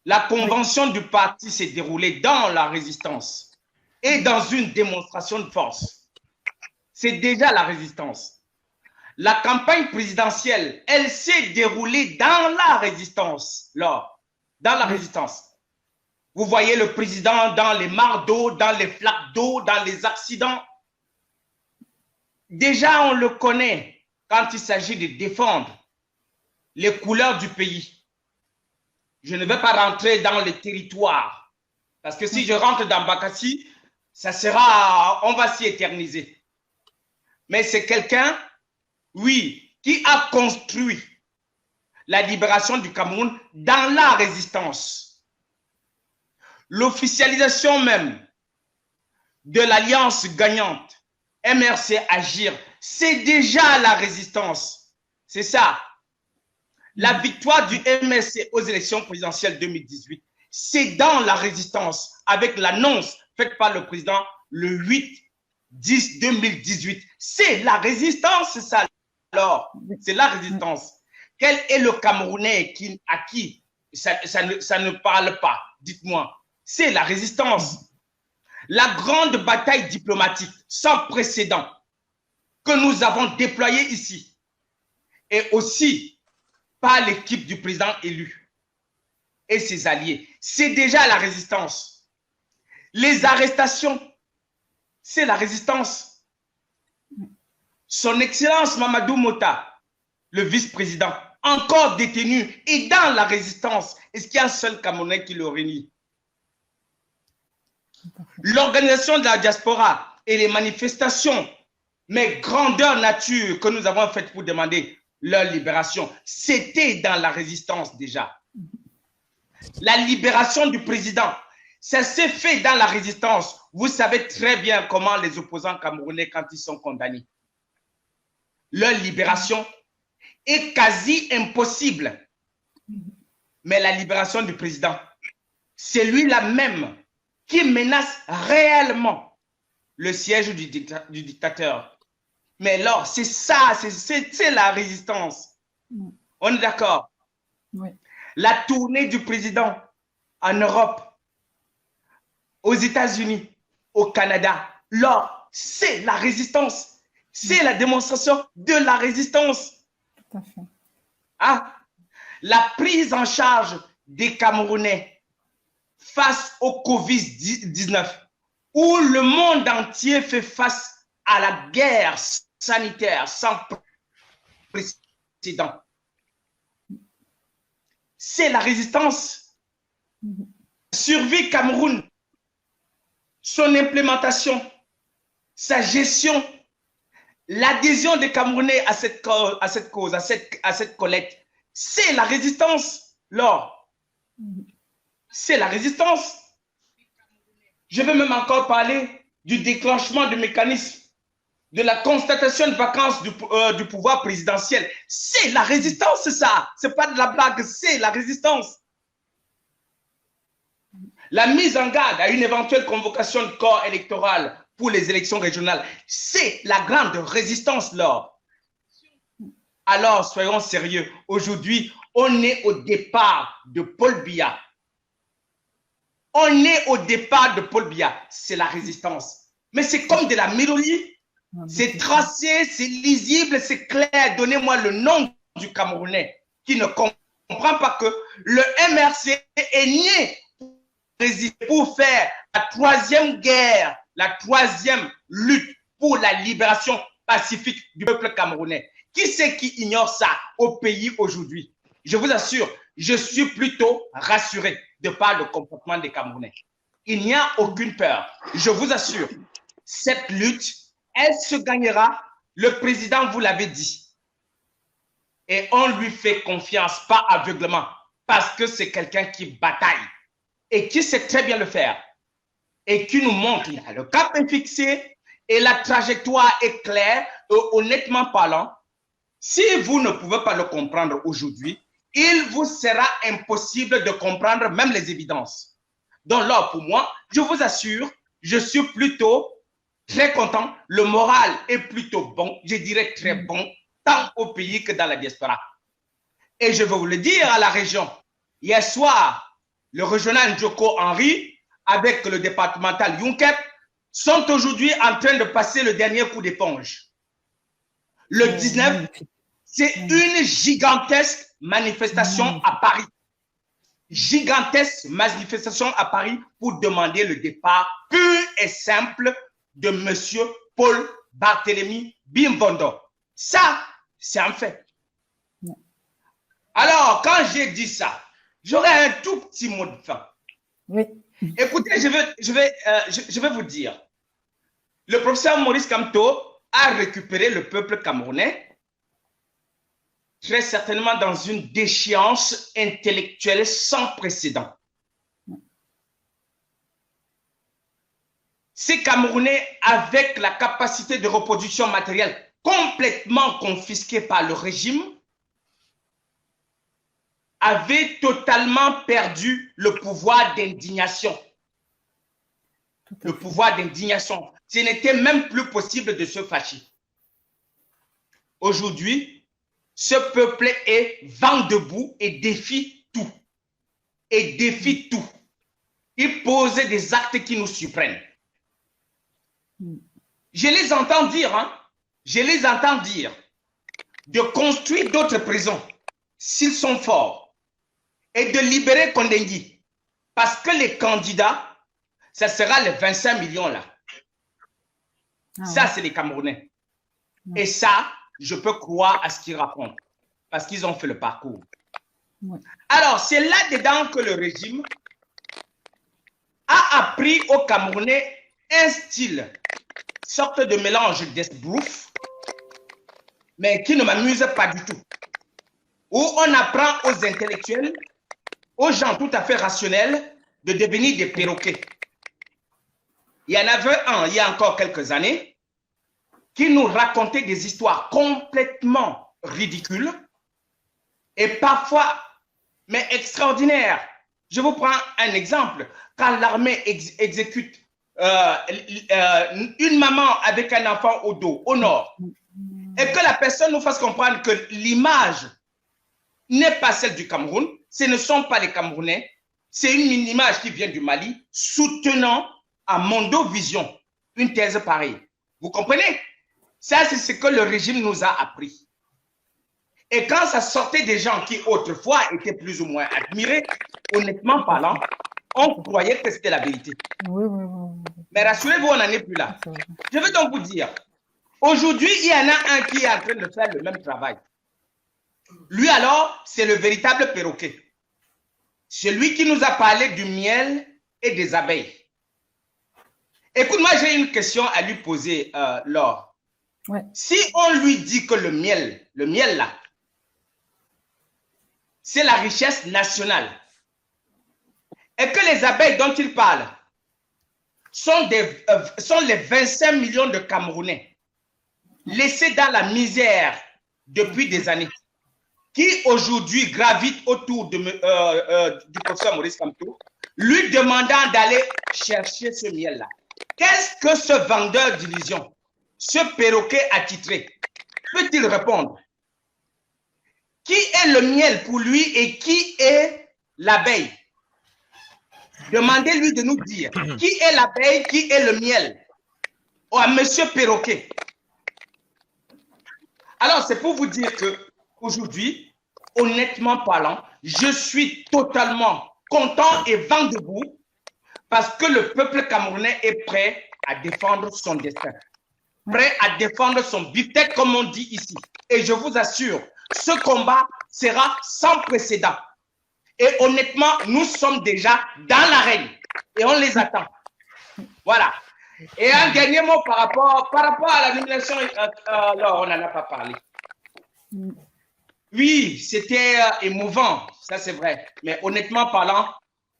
La convention du parti s'est déroulée dans la résistance et dans une démonstration de force. C'est déjà la résistance. La campagne présidentielle, elle s'est déroulée dans la résistance. Là, dans la résistance. Vous voyez le président dans les mares d'eau, dans les flaques d'eau, dans les accidents. Déjà, on le connaît quand il s'agit de défendre les couleurs du pays. Je ne vais pas rentrer dans les territoires. Parce que si je rentre dans Bakassi, ça sera, on va s'y éterniser. Mais c'est quelqu'un, oui, qui a construit la libération du Cameroun dans la résistance. L'officialisation même de l'alliance gagnante MRC Agir, c'est déjà la résistance. C'est ça. La victoire du MRC aux élections présidentielles 2018, c'est dans la résistance, avec l'annonce faite par le président le 8/10/2018. C'est la résistance, ça. Alors, c'est la résistance. Quel est le Camerounais à qui ça ne parle pas? Dites-moi. C'est la résistance. La grande bataille diplomatique sans précédent que nous avons déployée ici et aussi par l'équipe du président élu et ses alliés. C'est déjà la résistance. Les arrestations, c'est la résistance. Son Excellence Mamadou Mota, le vice-président, encore détenu et dans la résistance. Est-ce qu'il y a un seul Camerounais qui le réunit? L'organisation de la diaspora et les manifestations, mais grandeur nature que nous avons faites pour demander leur libération, c'était dans la résistance déjà. La libération du président, ça s'est fait dans la résistance. Vous savez très bien comment les opposants camerounais, quand ils sont condamnés, leur libération est quasi impossible. Mais la libération du président, c'est lui-là même qui menace réellement le siège du dictateur. Mais alors, c'est ça, c'est la résistance. On est d'accord? Oui. La tournée du président en Europe, aux États-Unis, au Canada, là, c'est la résistance. C'est la démonstration de la résistance. Tout à fait. Ah, la prise en charge des Camerounais face au Covid-19, où le monde entier fait face à la guerre sanitaire sans précédent. C'est la résistance. Survie Cameroun, son implémentation, sa gestion, l'adhésion des Camerounais à cette cause, à cette collecte, c'est la résistance, Laure. C'est la résistance. Je vais même encore parler du déclenchement du mécanisme, de la constatation de vacances du pouvoir présidentiel. C'est la résistance, ça. Ce n'est pas de la blague, c'est la résistance. La mise en garde à une éventuelle convocation de corps électoral pour les élections régionales, c'est la grande résistance, Laure. Alors, soyons sérieux. Aujourd'hui, on est au départ de Paul Biya. On est au départ de Paul Biya. C'est la résistance. Mais c'est comme de la mélodie. C'est tracé, c'est lisible, c'est clair. Donnez-moi le nom du Camerounais qui ne comprend pas que le MRC est né pour faire la troisième guerre, la troisième lutte pour la libération pacifique du peuple camerounais. Qui c'est qui ignore ça au pays aujourd'hui? Je vous assure, je suis plutôt rassuré de par le comportement des Camerounais. Il n'y a aucune peur. Je vous assure, cette lutte, elle se gagnera. Le président vous l'avait dit. Et on lui fait confiance, pas aveuglement, parce que c'est quelqu'un qui bataille et qui sait très bien le faire et qui nous montre, le cap est fixé et la trajectoire est claire. Honnêtement parlant, si vous ne pouvez pas le comprendre aujourd'hui, il vous sera impossible de comprendre même les évidences. Donc là, pour moi, je vous assure, je suis plutôt très content. Le moral est plutôt bon, je dirais très bon, tant au pays que dans la diaspora. Et je veux vous le dire à la région. Hier soir, le régional Njoko Henry, avec le départemental Yunkep, sont aujourd'hui en train de passer le dernier coup d'éponge. Le 19, c'est une gigantesque manifestation à Paris. Gigantesque manifestation à Paris pour demander le départ pur et simple de M. Paul Barthélemy Bimbondo. Ça, c'est un fait. Alors, quand j'ai dit ça, j'aurais un tout petit mot de fin. Oui. Écoutez, je vais vous dire. Le professeur Maurice Kamto a récupéré le peuple camerounais très certainement dans une déchéance intellectuelle sans précédent. Ces Camerounais, avec la capacité de reproduction matérielle complètement confisquée par le régime, avaient totalement perdu le pouvoir d'indignation. Le pouvoir d'indignation. Ce n'était même plus possible de se fâcher. Aujourd'hui, ce peuple est vent debout et défie tout. Et défie tout. Il pose des actes qui nous surprennent. Je les entends dire, de construire d'autres prisons s'ils sont forts et de libérer Kondengui. Parce que les candidats, ça sera les 25 millions là. Ça, c'est les Camerounais. Et ça, je peux croire à ce qu'ils racontent. Parce qu'ils ont fait le parcours. Alors, c'est là-dedans que le régime a appris aux Camerounais un style, sorte de mélange d'esbrouf, mais qui ne m'amuse pas du tout. Où on apprend aux intellectuels, aux gens tout à fait rationnels, de devenir des perroquets. Il y en avait un, il y a encore quelques années, qui nous racontait des histoires complètement ridicules et parfois, mais extraordinaires. Je vous prends un exemple. Quand l'armée exécute une maman avec un enfant au dos, au nord, et que la personne nous fasse comprendre que l'image n'est pas celle du Cameroun, ce ne sont pas les Camerounais, c'est une image qui vient du Mali, soutenant à Mondovision une thèse pareille. Vous comprenez? Ça, c'est ce que le régime nous a appris. Et quand ça sortait des gens qui autrefois étaient plus ou moins admirés, honnêtement parlant, on croyait que c'était la vérité. Mais rassurez-vous, on n'en est plus là. Je veux donc vous dire, aujourd'hui, il y en a un qui est en train de faire le même travail. Lui alors, c'est le véritable perroquet. Celui qui nous a parlé du miel et des abeilles. Écoute, moi j'ai une question à lui poser, Laure. Ouais. Si on lui dit que le miel là, c'est la richesse nationale, et que les abeilles dont il parle sont les 25 millions de Camerounais laissés dans la misère depuis des années, qui aujourd'hui gravitent autour du professeur Maurice Kamto, lui demandant d'aller chercher ce miel-là. Qu'est-ce que ce vendeur d'illusions, ce perroquet attitré, peut-il répondre? Qui est le miel pour lui et qui est l'abeille? Demandez-lui de nous dire qui est l'abeille, qui est le miel. Ou à monsieur perroquet. Alors, c'est pour vous dire que aujourd'hui, honnêtement parlant, je suis totalement content et vent debout parce que le peuple camerounais est prêt à défendre son destin, prêt à défendre son beefsteak, comme on dit ici. Et je vous assure, ce combat sera sans précédent. Et honnêtement, nous sommes déjà dans l'arène et on les attend. Voilà. Et un dernier mot par rapport à la nomination, alors on n'en a pas parlé. Oui, c'était émouvant, ça c'est vrai. Mais honnêtement parlant,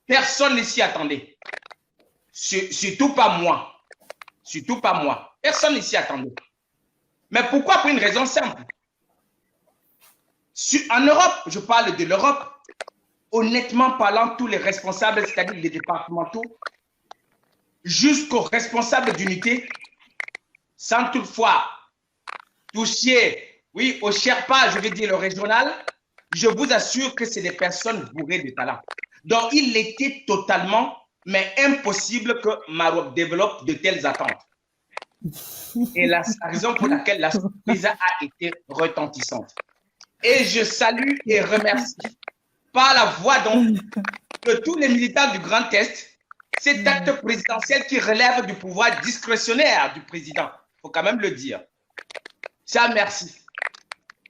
personne ne s'y attendait. Surtout pas moi. Surtout pas moi. Personne ne s'y attendait. Mais pourquoi? Pour une raison simple. En Europe, je parle de l'Europe, honnêtement parlant, tous les responsables, c'est-à-dire les départementaux, jusqu'aux responsables d'unité, sans toutefois toucher, oui, au Sherpa, je vais dire le régional, je vous assure que c'est des personnes bourrées de talent. Donc, il était totalement, mais impossible que Maroc développe de telles attentes. Et la raison pour laquelle la surprise a été retentissante. Et je salue et remercie par la voix donc de tous les militants du Grand Est cet acte présidentiel qui relève du pouvoir discrétionnaire du président. Il faut quand même le dire. Ça, merci.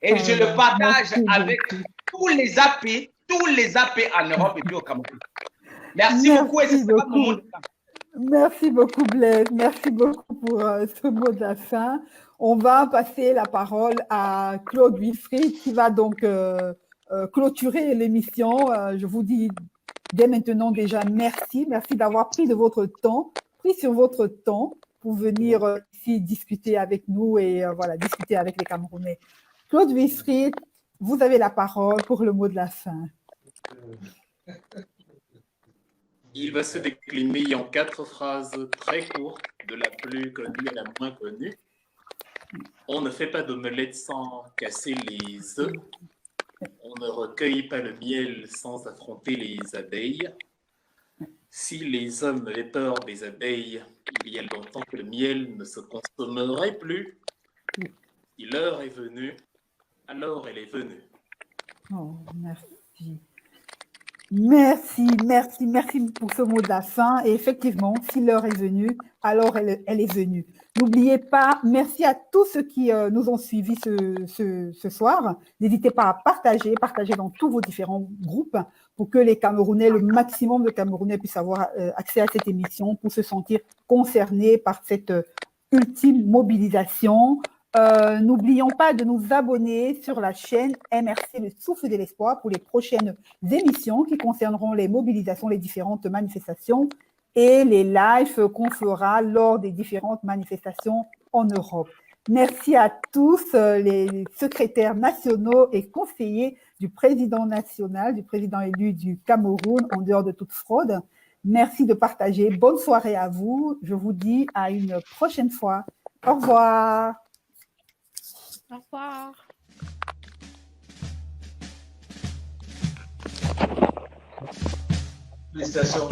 Et je le partage avec tous les AP en Europe et puis au Cameroun. Merci beaucoup. Et c'est pas mon mot de fin. Merci beaucoup, Blaise. Merci beaucoup pour ce mot de la fin. On va passer la parole à Claude Wilfried qui va donc clôturer l'émission. Je vous dis dès maintenant déjà merci. Merci d'avoir pris sur votre temps pour venir ici discuter avec nous et voilà, discuter avec les Camerounais. Claude Wilfried, vous avez la parole pour le mot de la fin. Il va se décliner en 4 phrases très courtes, de la plus connue à la moins connue. On ne fait pas d'omelette sans casser les œufs. On ne recueille pas le miel sans affronter les abeilles. Si les hommes avaient peur des abeilles, il y a longtemps que le miel ne se consommerait plus. Si l'heure est venue, alors elle est venue. Oh, merci. Merci pour ce mot de la fin. Et effectivement, si l'heure est venue, alors elle est venue. N'oubliez pas, merci à tous ceux qui nous ont suivis ce soir. N'hésitez pas à partager dans tous vos différents groupes pour que les Camerounais, le maximum de Camerounais puissent avoir accès à cette émission pour se sentir concernés par cette ultime mobilisation. N'oublions pas de nous abonner sur la chaîne MRC Le Souffle de l'Espoir pour les prochaines émissions qui concerneront les mobilisations, les différentes manifestations et les lives qu'on fera lors des différentes manifestations en Europe. Merci à tous les secrétaires nationaux et conseillers du président national, du président élu du Cameroun en dehors de toute fraude. Merci de partager. Bonne soirée à vous. Je vous dis à une prochaine fois. Au revoir. Au revoir. Félicitations.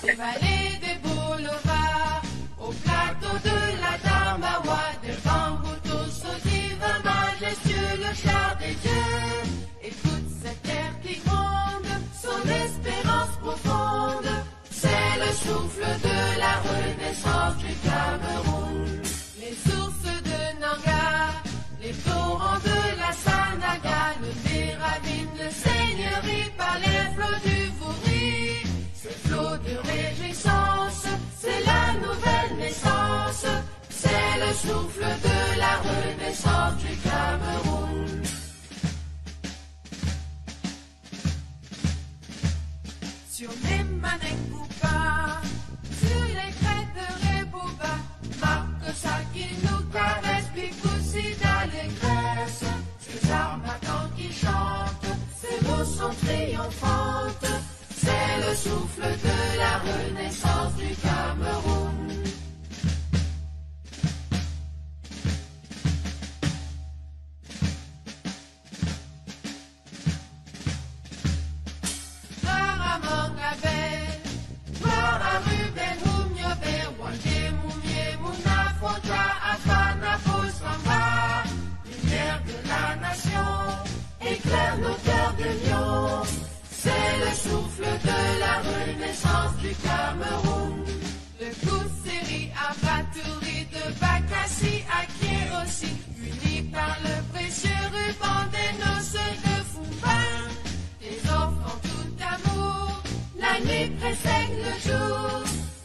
Les vallées des boulevards Au plateau de la Dharmawa, devant vous tous, au divin majestueux, le char des dieux. Et toute cette terre qui gronde, son espérance profonde, c'est le souffle de la renaissance du Cameroun. Les sources de Nanga, les torrents de la Sanaga, le Déravine, le Seigneurie, par les flots du Vouri. Ces flots de réjouissance, c'est la nouvelle naissance, c'est le souffle de la renaissance du Cameroun. Sur les Manekoupa, sur les crêtes de Rebouba, marque ça qui nous caresse, Picoussi d'allégresse. Ces armatans qui chantent, ces mots sont triomphantes, c'est le souffle de la renaissance du Cameroun. Lumière de la nation, éclaire nos cœurs de lion, c'est le souffle de la renaissance du Cameroun. De Kousseri à Batouri, de Bakassi à Kérosi, unis par le précieux ruban des noces de Foumbin, des offres en tout amour, la nuit précède le jour,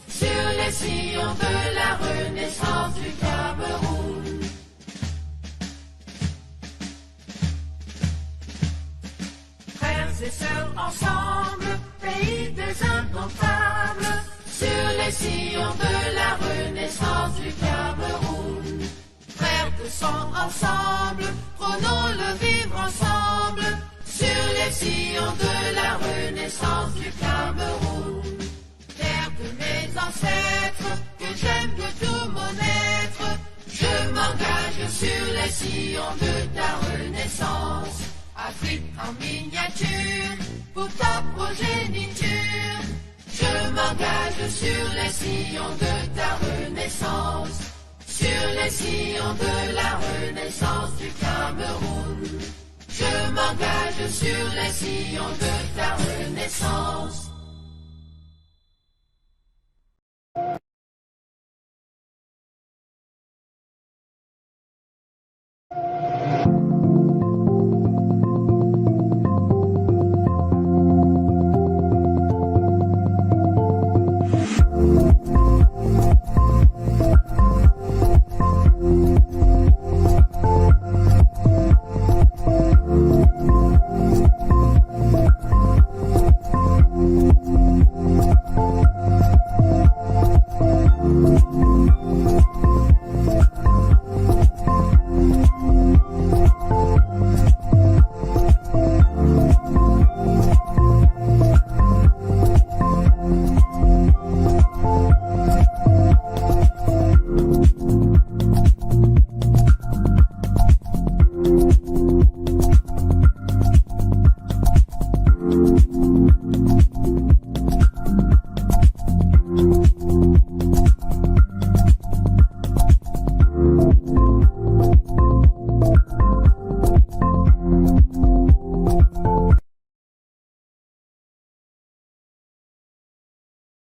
sur les sillons de la renaissance du Cameroun. Frères et sœurs ensemble, pays des indomptables, sur les sillons de la renaissance du Cameroun. Frères de sang ensemble, prenons le vivre ensemble, sur les sillons de la renaissance du Cameroun. Terre de mes ancêtres, que j'aime de tout mon être, je m'engage sur les sillons de ta renaissance. Afrique en miniature, pour ta progéniture, je m'engage sur les sillons de ta renaissance, sur les sillons de la renaissance du Cameroun. Je m'engage sur les sillons de ta renaissance.